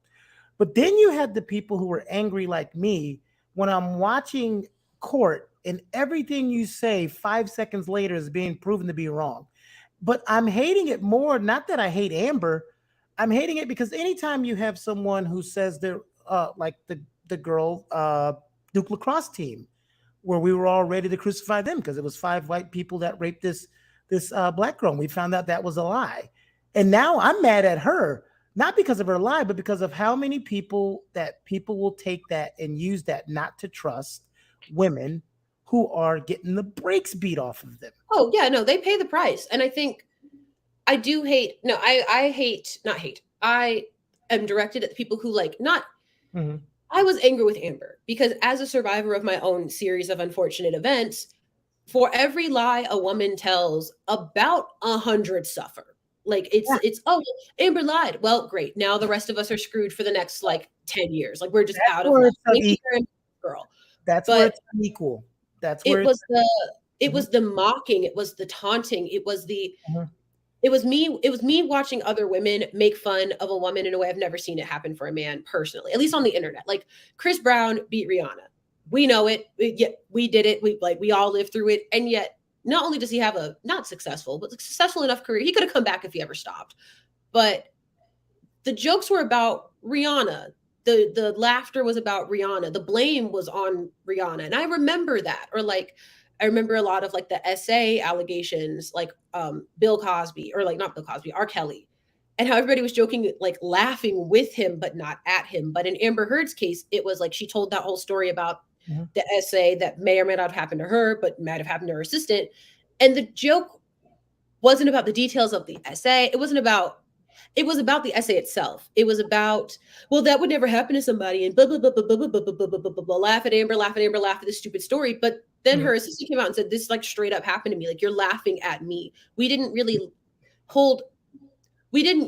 But then you had the people who were angry like me when I'm watching court and everything you say 5 seconds later is being proven to be wrong. But I'm hating it more, not that I hate Amber. I'm hating it because anytime you have someone who says they're like the girl Duke lacrosse team, where we were all ready to crucify them because it was 5 white people that raped this black girl. And we found out that was a lie. And now I'm mad at her, not because of her lie, but because of how many people will take that and use that not to trust women who are getting the brakes beat off of them. Oh, yeah, no, they pay the price. And I think I do hate, no, I hate, not hate. I am directed at the people who like not, I was angry with Amber because as a survivor of my own series of unfortunate events, for every lie a woman tells, about 100 suffer. Like it's oh, Amber lied. Well, great. Now the rest of us are screwed for the next like 10 years. Like we're just out of luck. Girl. That's where it's unequal. That's where it was the mocking, it was the taunting, it was the it was me watching other women make fun of a woman in a way I've never seen it happen for a man personally, at least on the internet. Like Chris Brown beat Rihanna. We know it. We did it. We all lived through it. And yet not only does he have a not successful, but successful enough career, he could have come back if he ever stopped. But the jokes were about Rihanna. The laughter was about Rihanna. The blame was on Rihanna. And I remember that. Or like I remember a lot of like the essay allegations, like Bill Cosby, or like not Bill Cosby, R. Kelly. And how everybody was joking, like laughing with him, but not at him. But in Amber Heard's case, it was like she told that whole story about the essay that may or may not have happened to her, but might have happened to her assistant. And the joke wasn't about the details of the essay. It was about the essay itself. It was about, well, that would never happen to somebody, and blah, blah, blah, blah, blah, blah, blah, blah, blah, blah, blah, blah, laugh at Amber, laugh at Amber, laugh at this stupid story. But then her assistant came out and said, this like straight up happened to me. Like, you're laughing at me. We didn't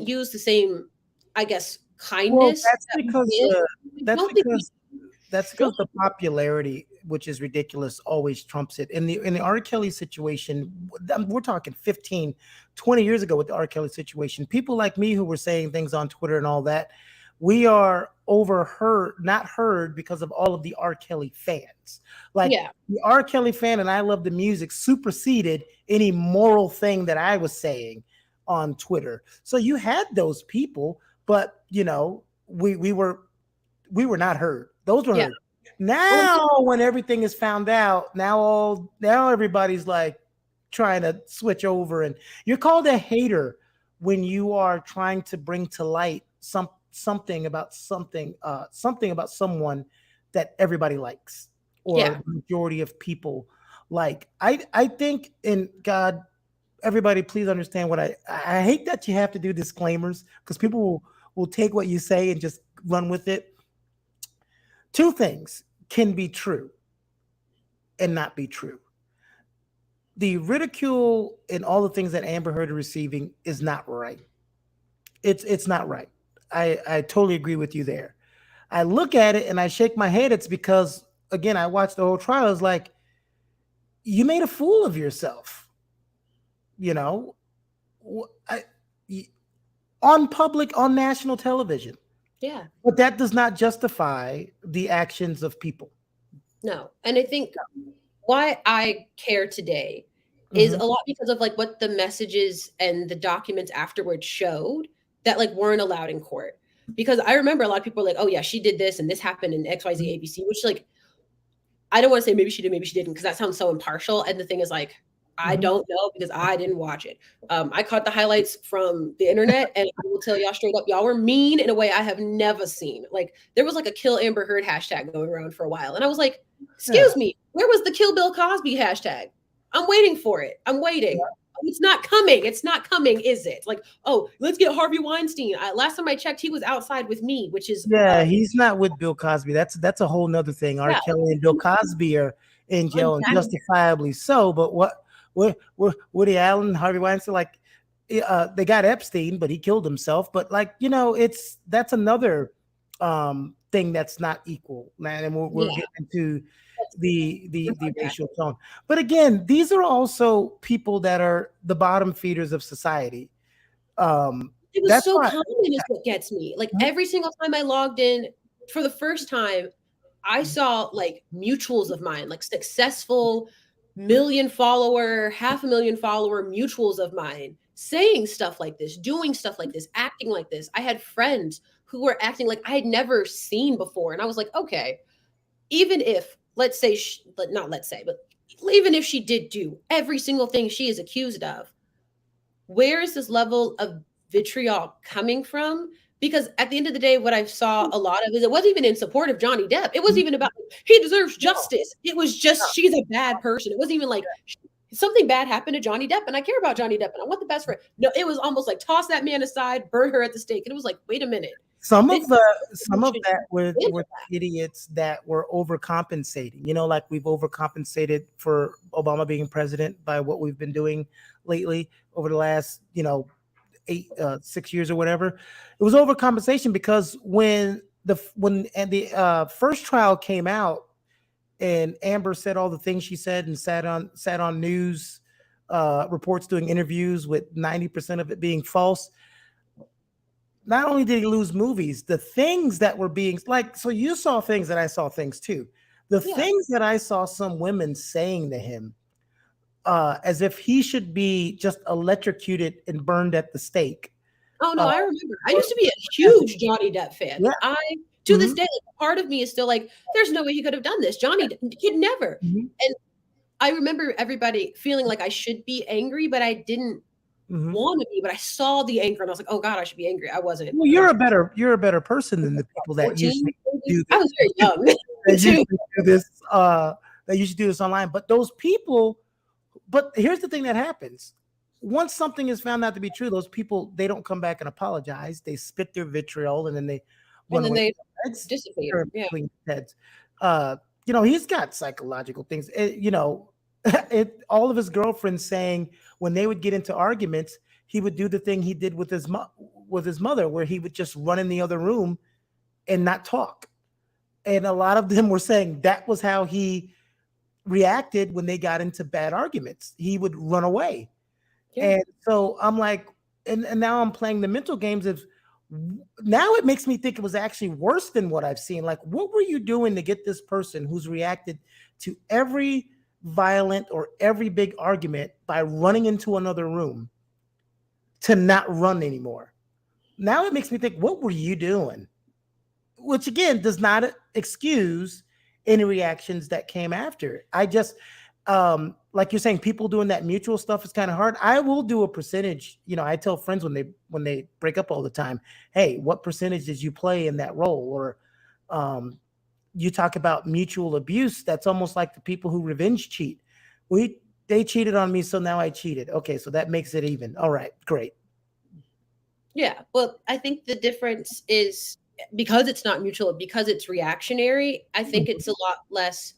use the same, I guess, kindness. Well, that's because the popularity, which is ridiculous, always trumps it. In the R. Kelly situation, we're talking 15, 20 years ago with the R. Kelly situation, people like me who were saying things on Twitter and all that, we are not heard because of all of the R. Kelly fans. Like the R. Kelly fan and I love the music superseded any moral thing that I was saying on Twitter. So you had those people, but we were not heard. Those were heard. Now when everything is found out, now everybody's like trying to switch over, and you're called a hater when you are trying to bring to light something about someone that everybody likes, or the majority of people like. I think, and God, everybody, please understand what I hate that you have to do disclaimers, because people will take what you say and just run with it. Two things can be true and not be true. The ridicule and all the things that Amber Heard is receiving is not right. It's not right. I totally agree with you there. I look at it and I shake my head. It's because, again, I watched the whole trial. It's like, you made a fool of yourself. On national television. Yeah. But that does not justify the actions of people. No. And I think why I care today is a lot because of like what the messages and the documents afterwards showed that like weren't allowed in court. Because I remember a lot of people were like, oh yeah, she did this and this happened in XYZ ABC, which like, I don't want to say maybe she did, maybe she didn't, because that sounds so impartial. And the thing is like, I don't know because I didn't watch it. I caught the highlights from the internet, and I will tell y'all straight up, y'all were mean in a way I have never seen. Like, there was like a Kill Amber Heard hashtag going around for a while. And I was like, excuse me, where was the Kill Bill Cosby hashtag? I'm waiting for it. I'm waiting. It's not coming. It's not coming, is it? Like, oh, let's get Harvey Weinstein. Last time I checked, he was outside with me, which is he's not with Bill Cosby. That's a whole nother thing. R. Kelly and Bill Cosby are in jail, and justifiably so. But Woody Allen, Harvey Weinstein, like they got Epstein, but he killed himself. But like, that's another thing that's not equal. And we're getting into the racial tone. But again, these are also people that are the bottom feeders of society. It was so common is what gets me. Like every single time I logged in for the first time, I saw like mutuals of mine, like successful 1 million follower, 500,000 follower mutuals of mine saying stuff like this, doing stuff like this, acting like this. I had friends who were acting like I had never seen before. And I was like, okay, even if, let's say, even if she did do every single thing she is accused of, where is this level of vitriol coming from? Because at the end of the day, what I saw a lot of is it wasn't even in support of Johnny Depp. It wasn't even about he deserves justice. It was just she's a bad person. It wasn't even like something bad happened to Johnny Depp, and I care about Johnny Depp, and I want the best for it. No, it was almost like toss that man aside, burn her at the stake. And it was like, wait a minute. Some of that were idiots that were overcompensating. Like we've overcompensated for Obama being president by what we've been doing lately over the last 6 years or whatever. It was overcompensation because when the first trial came out and Amber said all the things she said and sat on news reports doing interviews with 90% of it being false. Not only did he lose movies, the things that were being like, so you saw things that I saw things too. The things that I saw some women saying to him, as if he should be just electrocuted and burned at the stake. Oh no, I remember. I used to be a huge Johnny Depp fan. Yeah. Like to this Mhm. day, like, part of me is still like, there's no way he could have done this. Johnny could never. Mhm. And I remember everybody feeling like I should be angry, but I didn't Mhm. want to be. But I saw the anger and I was like, oh God, I should be angry. I wasn't. Well, you're a better person than the people that 14, usually maybe? do I this. was very young. That too. usually do this. That usually do this online. But those people. But here's the thing that happens. Once something is found out to be true, those people, they don't come back and apologize. They spit their vitriol and then they And run then away. they It's dissipate. or Yeah. between heads. He's got psychological things. All of his girlfriends saying when they would get into arguments, he would do the thing he did with his mother, where he would just run in the other room and not talk. And a lot of them were saying that was how he reacted when they got into bad arguments. He would run away. Yeah. And so I'm like, and now I'm playing the mental games of, now it makes me think it was actually worse than what I've seen. Like, what were you doing to get this person who's reacted to every violent or every big argument by running into another room to not run anymore? Now it makes me think, what were you doing? Which again does not excuse any reactions that came after. I just, like you're saying, people doing that mutual stuff is kind of hard. I will do a percentage. I tell friends when they break up all the time, hey, what percentage did you play in that role? Or you talk about mutual abuse. That's almost like the people who revenge cheat. They cheated on me, so now I cheated. Okay, so that makes it even. All right, great. Yeah. Well, I think the difference is because it's not mutual, because it's reactionary, I think it's a lot less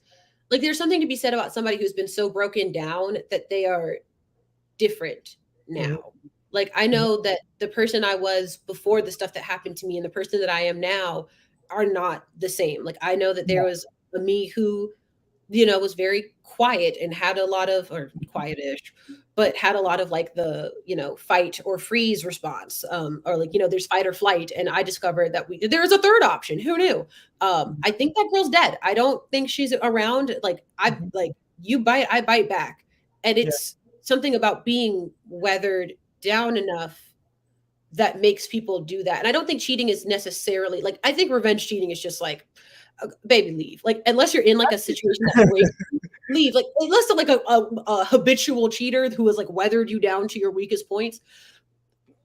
like there's something to be said about somebody who's been so broken down that they are different now. Like I know that the person I was before the stuff that happened to me and the person that I am now are not the same. Like I know that there was a me who was very quiet and had a lot of, or quietish, but had a lot of like the, fight or freeze response. Or like, there's fight or flight. And I discovered that there is a third option. Who knew? I think that girl's dead. I don't think she's around. Like you bite, I bite back. And it's something about being weathered down enough that makes people do that. And I don't think cheating is necessarily like, I think revenge cheating is just like, baby, leave. Like, unless you're in like a situation that breaks you, leave. Like, unless like a habitual cheater who has like weathered you down to your weakest points,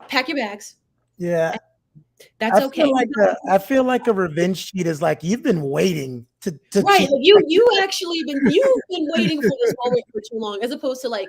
pack your bags. Yeah. That's okay. I feel like a revenge cheat is like you've been waiting to right. cheat. Like you've been waiting for this moment for too long, as opposed to like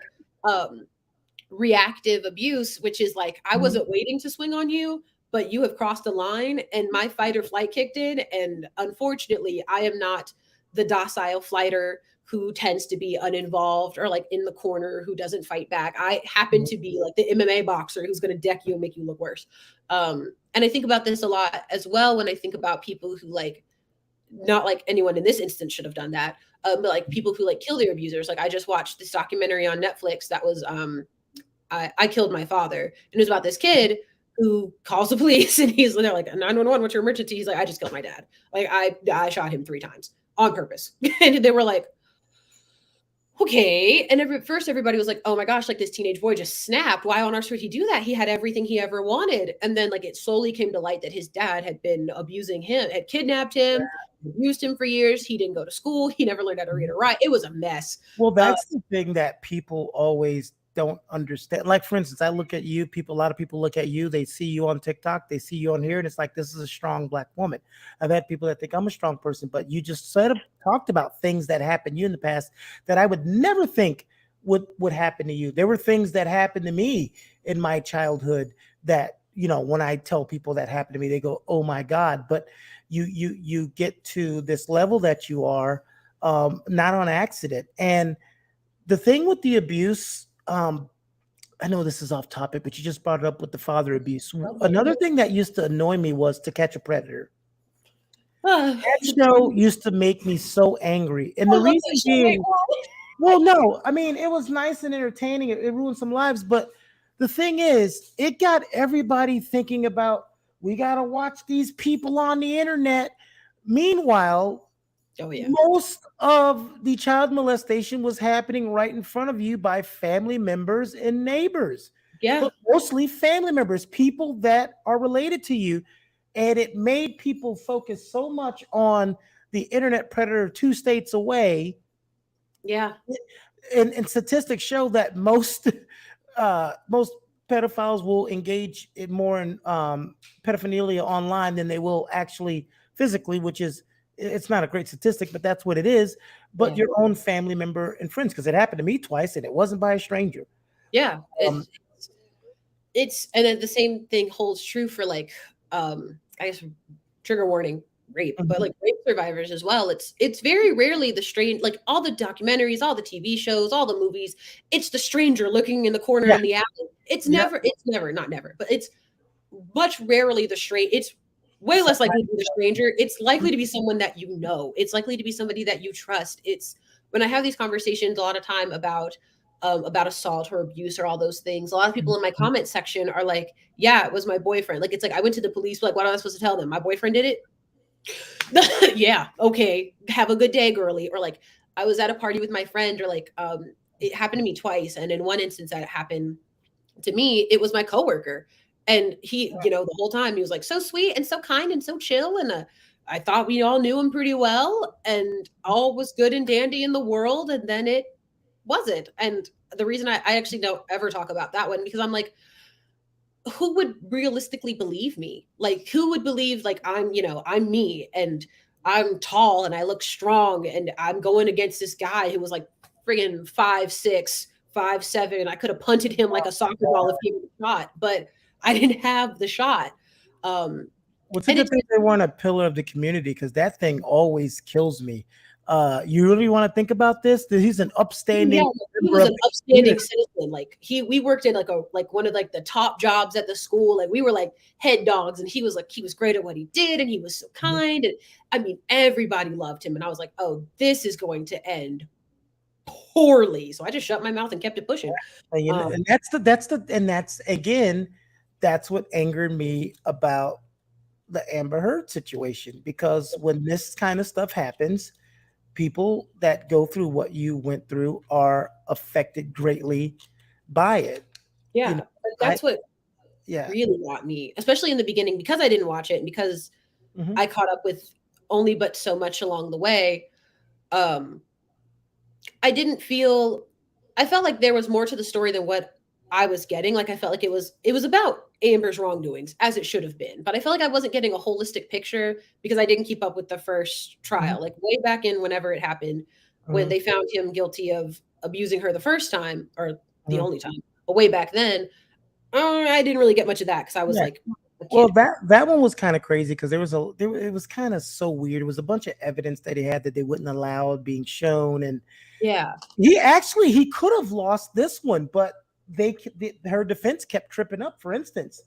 reactive abuse, which is like I wasn't waiting to swing on you, but you have crossed the line and my fight or flight kicked in. And unfortunately, I am not the docile fighter who tends to be uninvolved or like in the corner who doesn't fight back. I happen to be like the MMA boxer who's going to deck you and make you look worse. And I think about this a lot as well when I think about people who like, not like anyone in this instance should have done that, but like people who like kill their abusers. Like I just watched this documentary on Netflix that was I Killed My Father. And it was about this kid who calls the police and they're like, 911, what's your emergency? He's like, I just killed my dad. Like I shot him 3 times on purpose. And they were like, okay. And at first everybody was like, oh my gosh, like this teenage boy just snapped. Why on earth would he do that? He had everything he ever wanted. And then like it slowly came to light that his dad had been abusing him, had kidnapped him, abused him for years. He didn't go to school. He never learned how to read or write. It was a mess. Well, that's the thing that people always don't understand. Like, for instance, I look at you, a lot of people look at you, they see you on TikTok, they see you on here, and it's like, this is a strong Black woman. I've had people that think I'm a strong person, but you just talked about things that happened to you in the past that I would never think would happen to you. There were things that happened to me in my childhood that, when I tell people that happened to me, they go, oh my God. But you get to this level that you are, not on accident. And the thing with the abuse, I know this is off topic, but you just brought it up with the father abuse. Another thing that used to annoy me was To Catch a Predator. That show used to make me so angry. And the reason being, well, no, I mean, it was nice and entertaining. It ruined some lives. But the thing is, it got everybody thinking about, we got to watch these people on the internet. Meanwhile, Oh yeah. Most of the child molestation was happening right in front of you by family members and neighbors, Yeah. but mostly family members, people that are related to you. And it made people focus so much on the internet predator 2 states away. Yeah. And statistics show that most pedophiles will engage in more in pedophilia online than they will actually physically, which is, it's not a great statistic, but that's what it is. But Yeah. your own family member and friends, because it happened to me twice and it wasn't by a stranger. Yeah. Um, It's and then the same thing holds true for like I guess trigger warning rape, but mhm. like rape survivors as well. It's very rarely the strange, like all the documentaries, all the TV shows, all the movies, it's the stranger looking in the corner Yeah, in the alley. yeah, It's never, not never, but it's much rarely the strange. It's way less likely to be the stranger. It's likely to be someone that you know. It's likely to be somebody that you trust. It's when I have these conversations a lot of time about assault or abuse or all those things. A lot of people in my comment section are like, "Yeah, it was my boyfriend." Like it's like I went to the police. Like, what am I supposed to tell them? My boyfriend did it. Yeah, okay. Have a good day, girly. Or like I was at a party with my friend, or like it happened to me twice, and in one instance that it happened to me, it was my coworker. And he, the whole time he was like so sweet and so kind and so chill. And I thought we all knew him pretty well and all was good and dandy in the world. And then it wasn't. And the reason I actually don't ever talk about that one, because I'm like, who would realistically believe me? Like, who would believe like I'm me and I'm tall and I look strong and I'm going against this guy who was like friggin' 5'6", 5'7". I could have punted him like a soccer ball if he would have shot, but I didn't have the shot. Um, well, it's a and good it's thing they weren't a pillar of the community because that thing always kills me. You really want to think about this? That he's an yeah, upstanding he member was of an the upstanding community. citizen. Like we worked in like one of like the top jobs at the school. Like we were like head dogs, and he was great at what he did, and he was so kind. And I mean, everybody loved him. And I was like, oh, this is going to end poorly. So I just shut my mouth and kept it pushing. And, Um, and that's again, that's what angered me about the Amber Heard situation because when this kind of stuff happens, people that go through what you went through are affected greatly by it. You know, yeah, but I that's what yeah. really got me, especially in the beginning, because I didn't watch it and because Mhm. I caught up with only but so much along the way. Um, I didn't feel I felt like there was more to the story than what I was getting. Like I felt like it was about Amber's wrongdoings as it should have been. But I felt like I wasn't getting a holistic picture because I didn't keep up with the first Mhm. trial. Like way back in whenever it happened, when Mhm. they found him guilty of abusing her the first time or the Mhm. only time. But way back then, I didn't really get much of that because I was Yeah. like a Well, kid. that one was kind of crazy because it was kind of so weird. It was a bunch of evidence that he had that they wouldn't allow being shown, and Yeah. he could have lost this one, but her defense kept tripping up. For instance,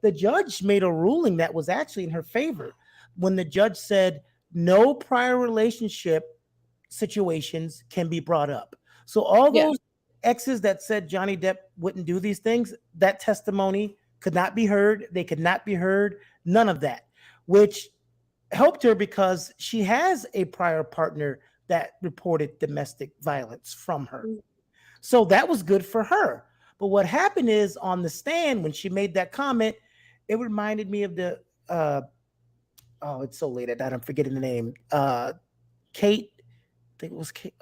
the judge made a ruling that was actually in her favor when the judge said no prior relationship situations can be brought up. So all Yeah. those exes that said Johnny Depp wouldn't do these things, that testimony could not be heard. They could not be heard. None of that, which helped her because she has a prior partner that reported domestic violence from her. So that was good for her. But what happened is on the stand when she made that comment, it reminded me of the oh, it's so late at night. I'm forgetting the name. Kate, I think it was Kate.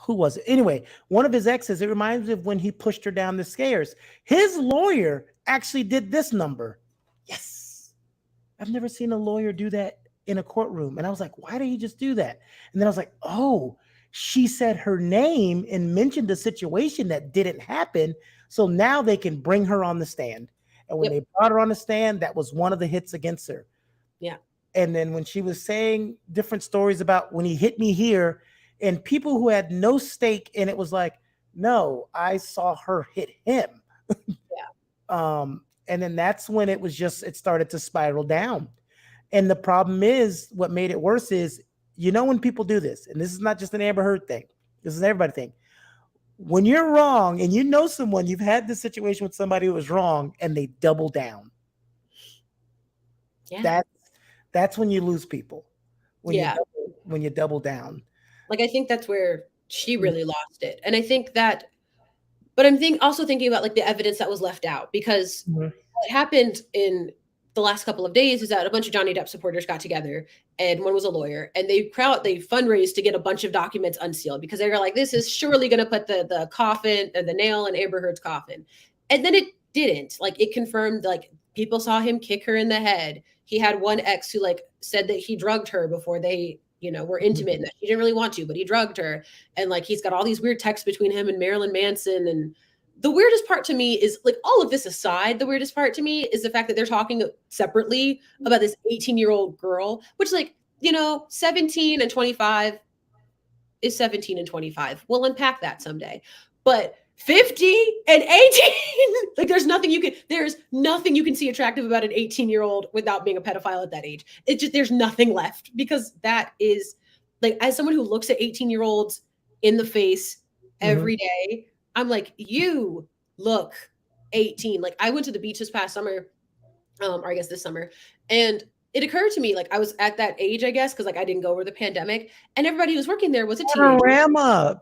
Who was it? Anyway, one of his exes. It reminds me of when he pushed her down the stairs. His lawyer actually did this number. Yes. I've never seen a lawyer do that in a courtroom. And I was like, why did he just do that? And then I was like, oh, she said her name and mentioned a situation that didn't happen. So now they can bring her on the stand. And when Yep. they brought her on the stand, that was one of the hits against her. Yeah. And then when she was saying different stories about when he hit me here, and people who had no stake in it was like, no, I saw her hit him. Yeah. And then that's when it started to spiral down. And the problem is, what made it worse is, when people do this, and this is not just an Amber Heard thing, this is an everybody thing. When you're wrong and someone, you've had this situation with somebody who was wrong and they double down. Yeah. That's when you lose people. When you Yeah. when you double down. Like, I think that's where she really lost it. And I think that, but I'm also thinking about like the evidence that was left out, because Mhm. what happened in the last couple of days is that a bunch of Johnny Depp supporters got together, and one was a lawyer, and they fundraised to get a bunch of documents unsealed, because they were like, this is surely going to put the coffin and the nail in Amber Heard's coffin. And then it didn't. Like, it confirmed, like, people saw him kick her in the head. He had one ex who like said that he drugged her before they, were intimate, and that she didn't really want to, but he drugged her. And like, he's got all these weird texts between him and Marilyn Manson. And the weirdest part to me is, like, all of this aside, the weirdest part to me is the fact that they're talking separately about this 18-year-old girl, which, like, 17 and 25 is 17 and 25. We'll unpack that someday. But 50 and 18, like, there's nothing you can see attractive about an 18-year-old without being a pedophile at that age. It's just, there's nothing left, because that is, like, as someone who looks at 18-year-olds in the face every day, I'm like, you look 18. Like, I went to the beach this past summer, or I guess this summer, and it occurred to me, like, I was at that age, I guess, because like I didn't go over the pandemic, and everybody who was working there was a teenager. Panorama.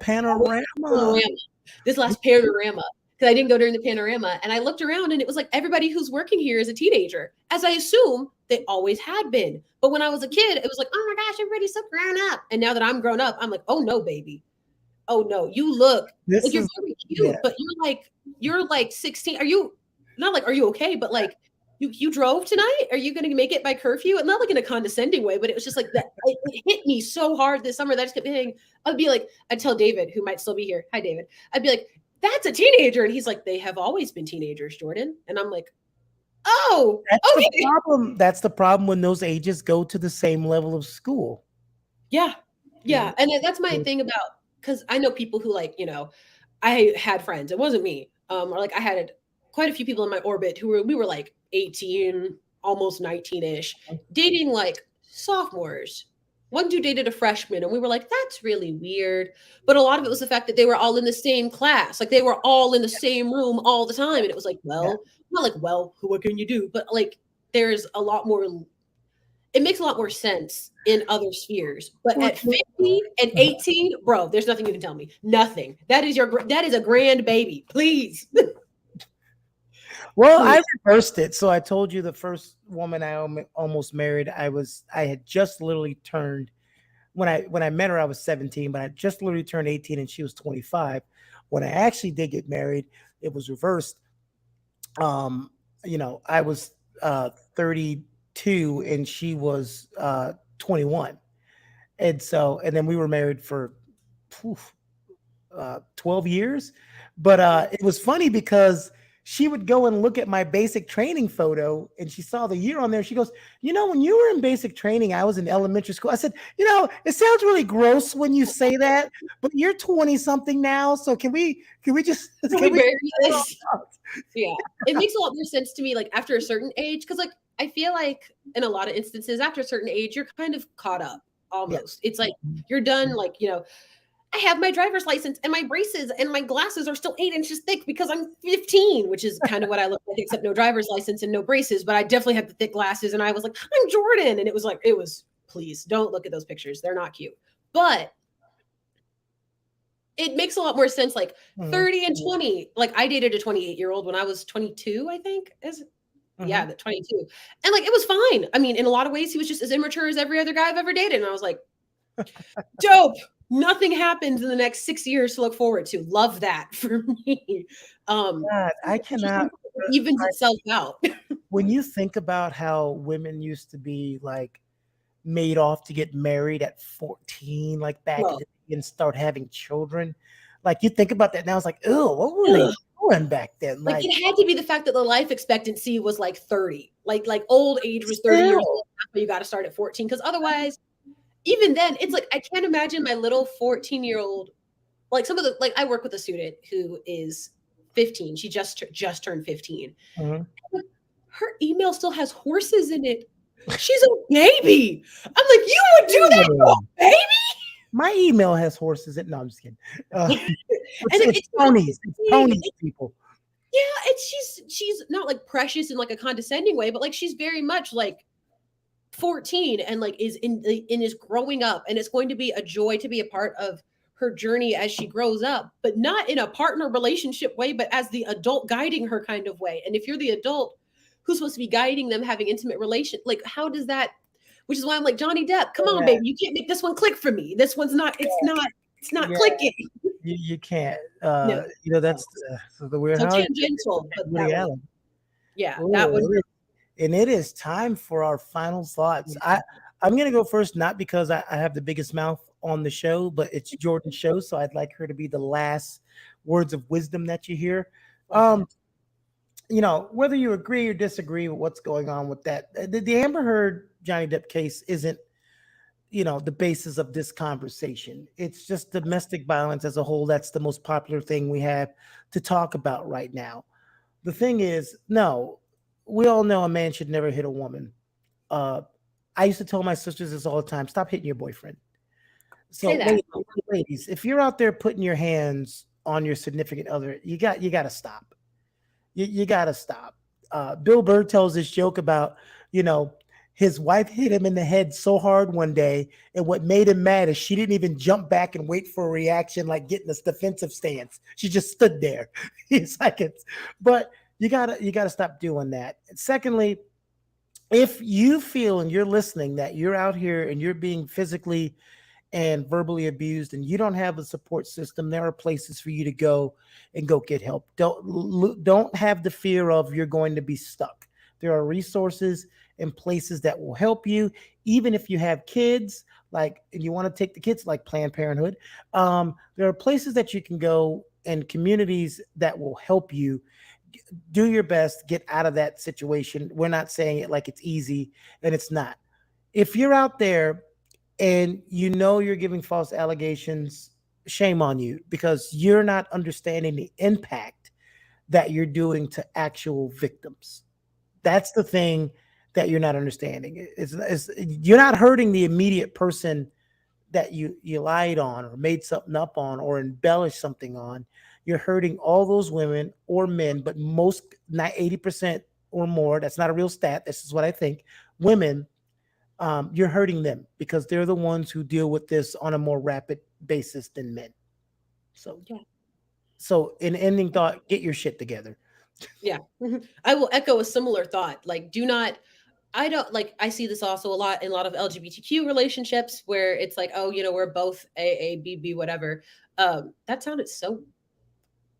This last panorama, because I didn't go during the panorama, and I looked around, and it was like everybody who's working here is a teenager, as I assume they always had been. But when I was a kid, it was like, oh my gosh, everybody's so grown up. And now that I'm grown up, I'm like, oh no, baby. Oh no, you look like you're very cute, but you're like 16. Are you okay? But like, you drove tonight? Are you going to make it by curfew? And not like in a condescending way, but it was just like that. It hit me so hard this summer that I just kept thinking, I'd tell David, who might still be here. Hi, David. I'd be like, that's a teenager. And he's like, they have always been teenagers, Jordan. And I'm like, oh, that's okay. the problem. That's the problem when those ages go to the same level of school. Yeah. Yeah. And that's my thing about, because I know people who, like, I had friends. It wasn't me. Or like, I had quite a few people in my orbit we were like 18, almost 19-ish, dating like sophomores. One dude dated a freshman, and we were like, that's really weird. But a lot of it was the fact that they were all in the same class. Like, they were all in the same room all the time. And it was like, not like, what can you do? But like, there's a lot more, it makes a lot more sense in other spheres. But at 50 and 18, bro, there's nothing you can tell me. Nothing. That is a grand baby. Please. Well, I reversed it. So I told you the first woman I almost married, I had just literally turned, when I met her, I was 17, but I just literally turned 18 and she was 25. When I actually did get married, it was reversed. I was 32 and she was 21. And then we were married for 12 years. But it was funny because she would go and look at my basic training photo, and she saw the year on there. She goes, when you were in basic training, I was in elementary school. I said, it sounds really gross when you say that, but you're 20 something now. So can we just, can we this? Yeah. It makes a lot more sense to me, like, after a certain age. Cause like, I feel like in a lot of instances after a certain age, you're kind of caught up almost. Yeah. It's like, you're done. Like, I have my driver's license, and my braces and my glasses are still 8 inches thick because I'm 15, which is kind of what I look like, except no driver's license and no braces. But I definitely have the thick glasses, and I was like, I'm Jordan. And it was like, please don't look at those pictures. They're not cute. But it makes a lot more sense, like 30 and 20. Like, I dated a 28-year-old when I was 22, I think. Yeah, 22. And like, it was fine. I mean, in a lot of ways, he was just as immature as every other guy I've ever dated. And I was like, dope. Nothing happens in the next 6 years to look forward to. Love that for me. God, I cannot. Evens itself out. When you think about how women used to be like made off to get married at 14, like back in the day, and start having children, like you think about that now, it's like, oh, what were they doing back then? Like, it had to be the fact that the life expectancy was like 30. Like old age was 30 years old. But you got to start at 14, because otherwise, even then, it's like, I can't imagine my little 14-year-old, like I work with a student who is 15. She just turned 15. Her email still has horses in it. She's a baby. I'm like, you would do that to a baby? My email has horses in it. No, I'm just kidding. It's ponies. It's ponies, people. Yeah, she's not like precious in like a condescending way, but like, she's very much like, 14 and like is in is growing up, and it's going to be a joy to be a part of her journey as she grows up, but not in a partner relationship way, but as the adult guiding her kind of way. And if you're the adult who's supposed to be guiding them, having intimate relation, like how does that, which is why I'm like, Johnny Depp, come on, Yeah. baby, you can't make this one click for me. This one's not, it's not Yeah. clicking. You can't. No. That's the weird So Hollywood. tangential, but that Woody was, Allen. yeah, Ooh, that was and it is time for our final thoughts. I'm gonna go first, not because I have the biggest mouth on the show, but it's Jordan's show, so I'd like her to be the last words of wisdom that you hear. Whether you agree or disagree with what's going on with that, the Amber Heard Johnny Depp case isn't, the basis of this conversation. It's just domestic violence as a whole. That's the most popular thing we have to talk about right now. The thing is, no, we all know a man should never hit a woman. I used to tell my sisters this all the time: stop hitting your boyfriend. So, say that. ladies, if you're out there putting your hands on your significant other, you got to stop. You got to stop. Bill Burr tells this joke about, his wife hit him in the head so hard one day, and what made him mad is she didn't even jump back and wait for a reaction, like getting a defensive stance. She just stood there. He's like, but you gotta stop doing that. And secondly, if you feel and you're listening that you're out here and you're being physically and verbally abused and you don't have a support system, there are places for you to go and go get help. Don't have the fear of you're going to be stuck. There are resources and places that will help you, even if you have kids, like, and you want to take the kids, like Planned Parenthood. There are places that you can go and communities that will help you. Do your best, get out of that situation. We're not saying it like it's easy, and it's not. If you're out there and you're giving false allegations, shame on you, because you're not understanding the impact that you're doing to actual victims. That's the thing that you're not understanding. You're not hurting the immediate person that you lied on or made something up on or embellished something on. You're hurting all those women or men, but most, not 80% or more. That's not a real stat. This is what I think. Women, you're hurting them because they're the ones who deal with this on a more rapid basis than men. So, Yeah. So in ending thought, get your shit together. Yeah. I will echo a similar thought. Like, I don't like, I see this also a lot in a lot of LGBTQ relationships where it's like, oh, we're both AABB, whatever. That sounded so,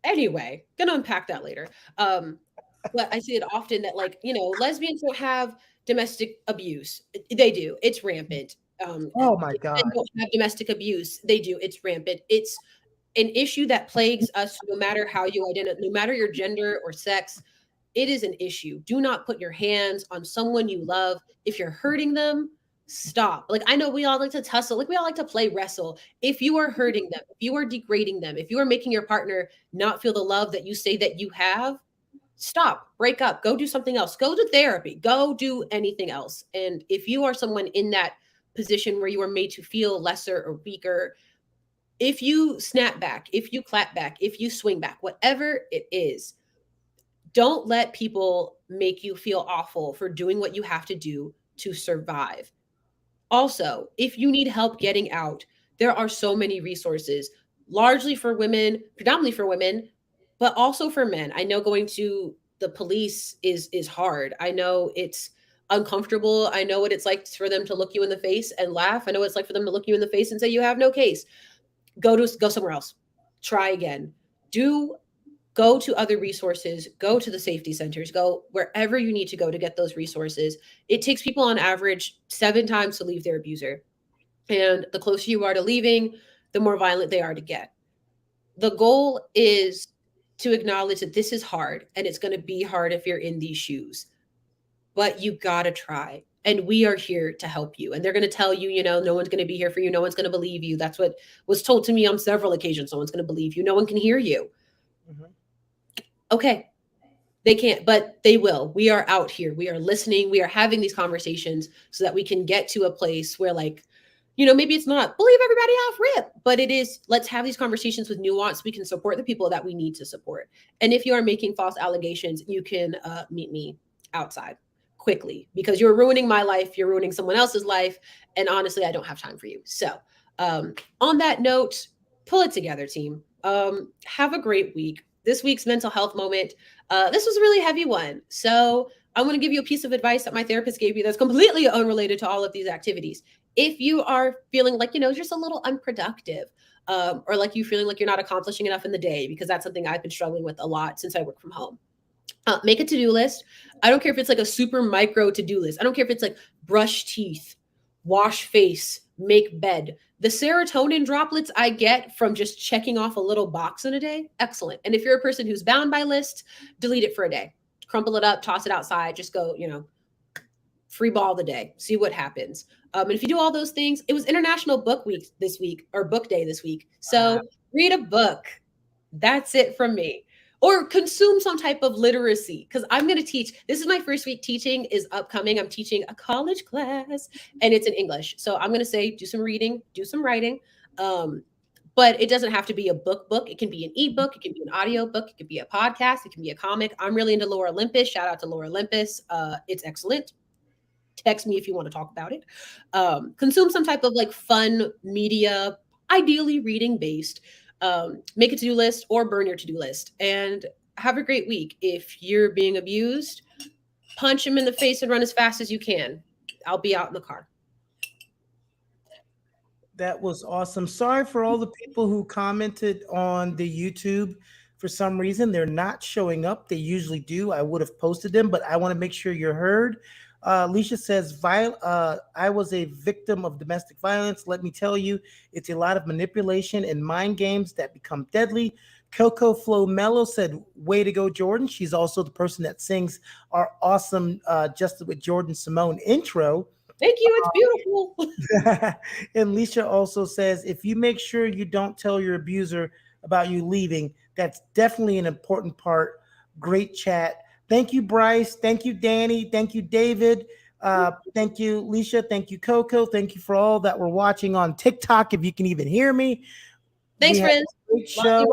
anyway, gonna unpack that later. But I see it often that, like, lesbians don't have domestic abuse. They do. It's rampant. Oh my Gay God. men don't have domestic abuse. They do. It's rampant. It's an issue that plagues us no matter how you identify, no matter your gender or sex. It is an issue. Do not put your hands on someone you love. If you're hurting them, stop. Like, I know we all like to tussle, like we all like to play wrestle. If you are hurting them, if you are degrading them, if you are making your partner not feel the love that you say that you have, stop, break up, go do something else, go to therapy, go do anything else. And if you are someone in that position where you are made to feel lesser or weaker, if you snap back, if you clap back, if you swing back, whatever it is, don't let people make you feel awful for doing what you have to do to survive. Also, if you need help getting out, there are so many resources, largely for women, predominantly for women, but also for men. I know going to the police is hard. I know it's uncomfortable. I know what it's like for them to look you in the face and laugh. I know what it's like for them to look you in the face and say you have no case. Go somewhere else. Try again. Go to other resources, go to the safety centers, go wherever you need to go to get those resources. It takes people on average 7 times to leave their abuser. And the closer you are to leaving, the more violent they are to get. The goal is to acknowledge that this is hard and it's going to be hard if you're in these shoes, but you got to try. And we are here to help you. And they're going to tell you, no one's going to be here for you. No one's going to believe you. That's what was told to me on several occasions. No one's going to believe you. No one can hear you. Mm-hmm. Okay. They can't, but they will. We are out here. We are listening. We are having these conversations so that we can get to a place where, like, maybe it's not believe everybody off rip, but it is, let's have these conversations with nuance. We can support the people that we need to support. And if you are making false allegations, you can meet me outside. quickly because you're ruining my life, you're ruining someone else's life, and honestly, I don't have time for you. So, on that note, pull it together, team. Have a great week. This week's mental health moment. This was a really heavy one. So, I'm going to give you a piece of advice that my therapist gave me that's completely unrelated to all of these activities. If you are feeling like, just a little unproductive, or like you feeling like you're not accomplishing enough in the day, because that's something I've been struggling with a lot since I work from home. Make a to-do list. I don't care if it's like a super micro to-do list. I don't care if it's like brush teeth, wash face, make bed. The serotonin droplets I get from just checking off a little box in a day, excellent. And if you're a person who's bound by lists, delete it for a day. Crumple it up, toss it outside, just go, free ball the day, see what happens. And if you do all those things, it was International Book Week this week, or Book Day this week. So read a book. That's it from me. Or consume some type of literacy, because I'm going to teach. This is my first week teaching is upcoming. I'm teaching a college class and it's in English. So I'm going to say, do some reading, do some writing. But it doesn't have to be a book. It can be an ebook. It can be an audio book. It can be a podcast. It can be a comic. I'm really into Lore Olympus. Shout out to Lore Olympus. It's excellent. Text me if you want to talk about it. Consume some type of like fun media, ideally reading based. Make a to-do list or burn your to-do list, and have a great week. If you're being abused, punch him in the face and run as fast as you can. I'll be out in the car. That was awesome. Sorry for all the people who commented on the YouTube. For some reason, they're not showing up. They usually do. I would have posted them, but I want to make sure you're heard. Alicia says, I was a victim of domestic violence. Let me tell you, it's a lot of manipulation and mind games that become deadly. Coco Flo Mello said, way to go, Jordan. She's also the person that sings our awesome Just with Jordan Simone intro. Thank you. It's beautiful. And Alicia also says, if you make sure you don't tell your abuser about you leaving, that's definitely an important part. Great chat. Thank you, Bryce. Thank you, Danny. Thank you, David. Thank you, Alicia. Thank you, Coco. Thank you for all that were watching on TikTok, if you can even hear me. Thanks, friends. Great show.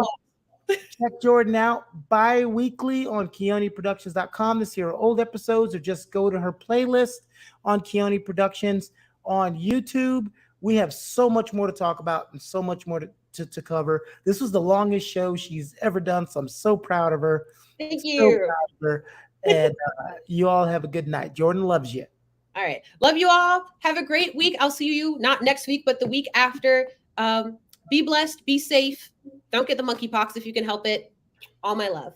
Check Jordan out bi-weekly on KeoneProductions.com to see her old episodes, or just go to her playlist on Keone Productions on YouTube. We have so much more to talk about and so much more to cover. This was the longest show she's ever done, so I'm so proud of her. Thank you. And you all have a good night. Jordan loves you. All right. Love you all. Have a great week. I'll see you not next week, but the week after. Be blessed. Be safe. Don't get the monkeypox if you can help it. All my love.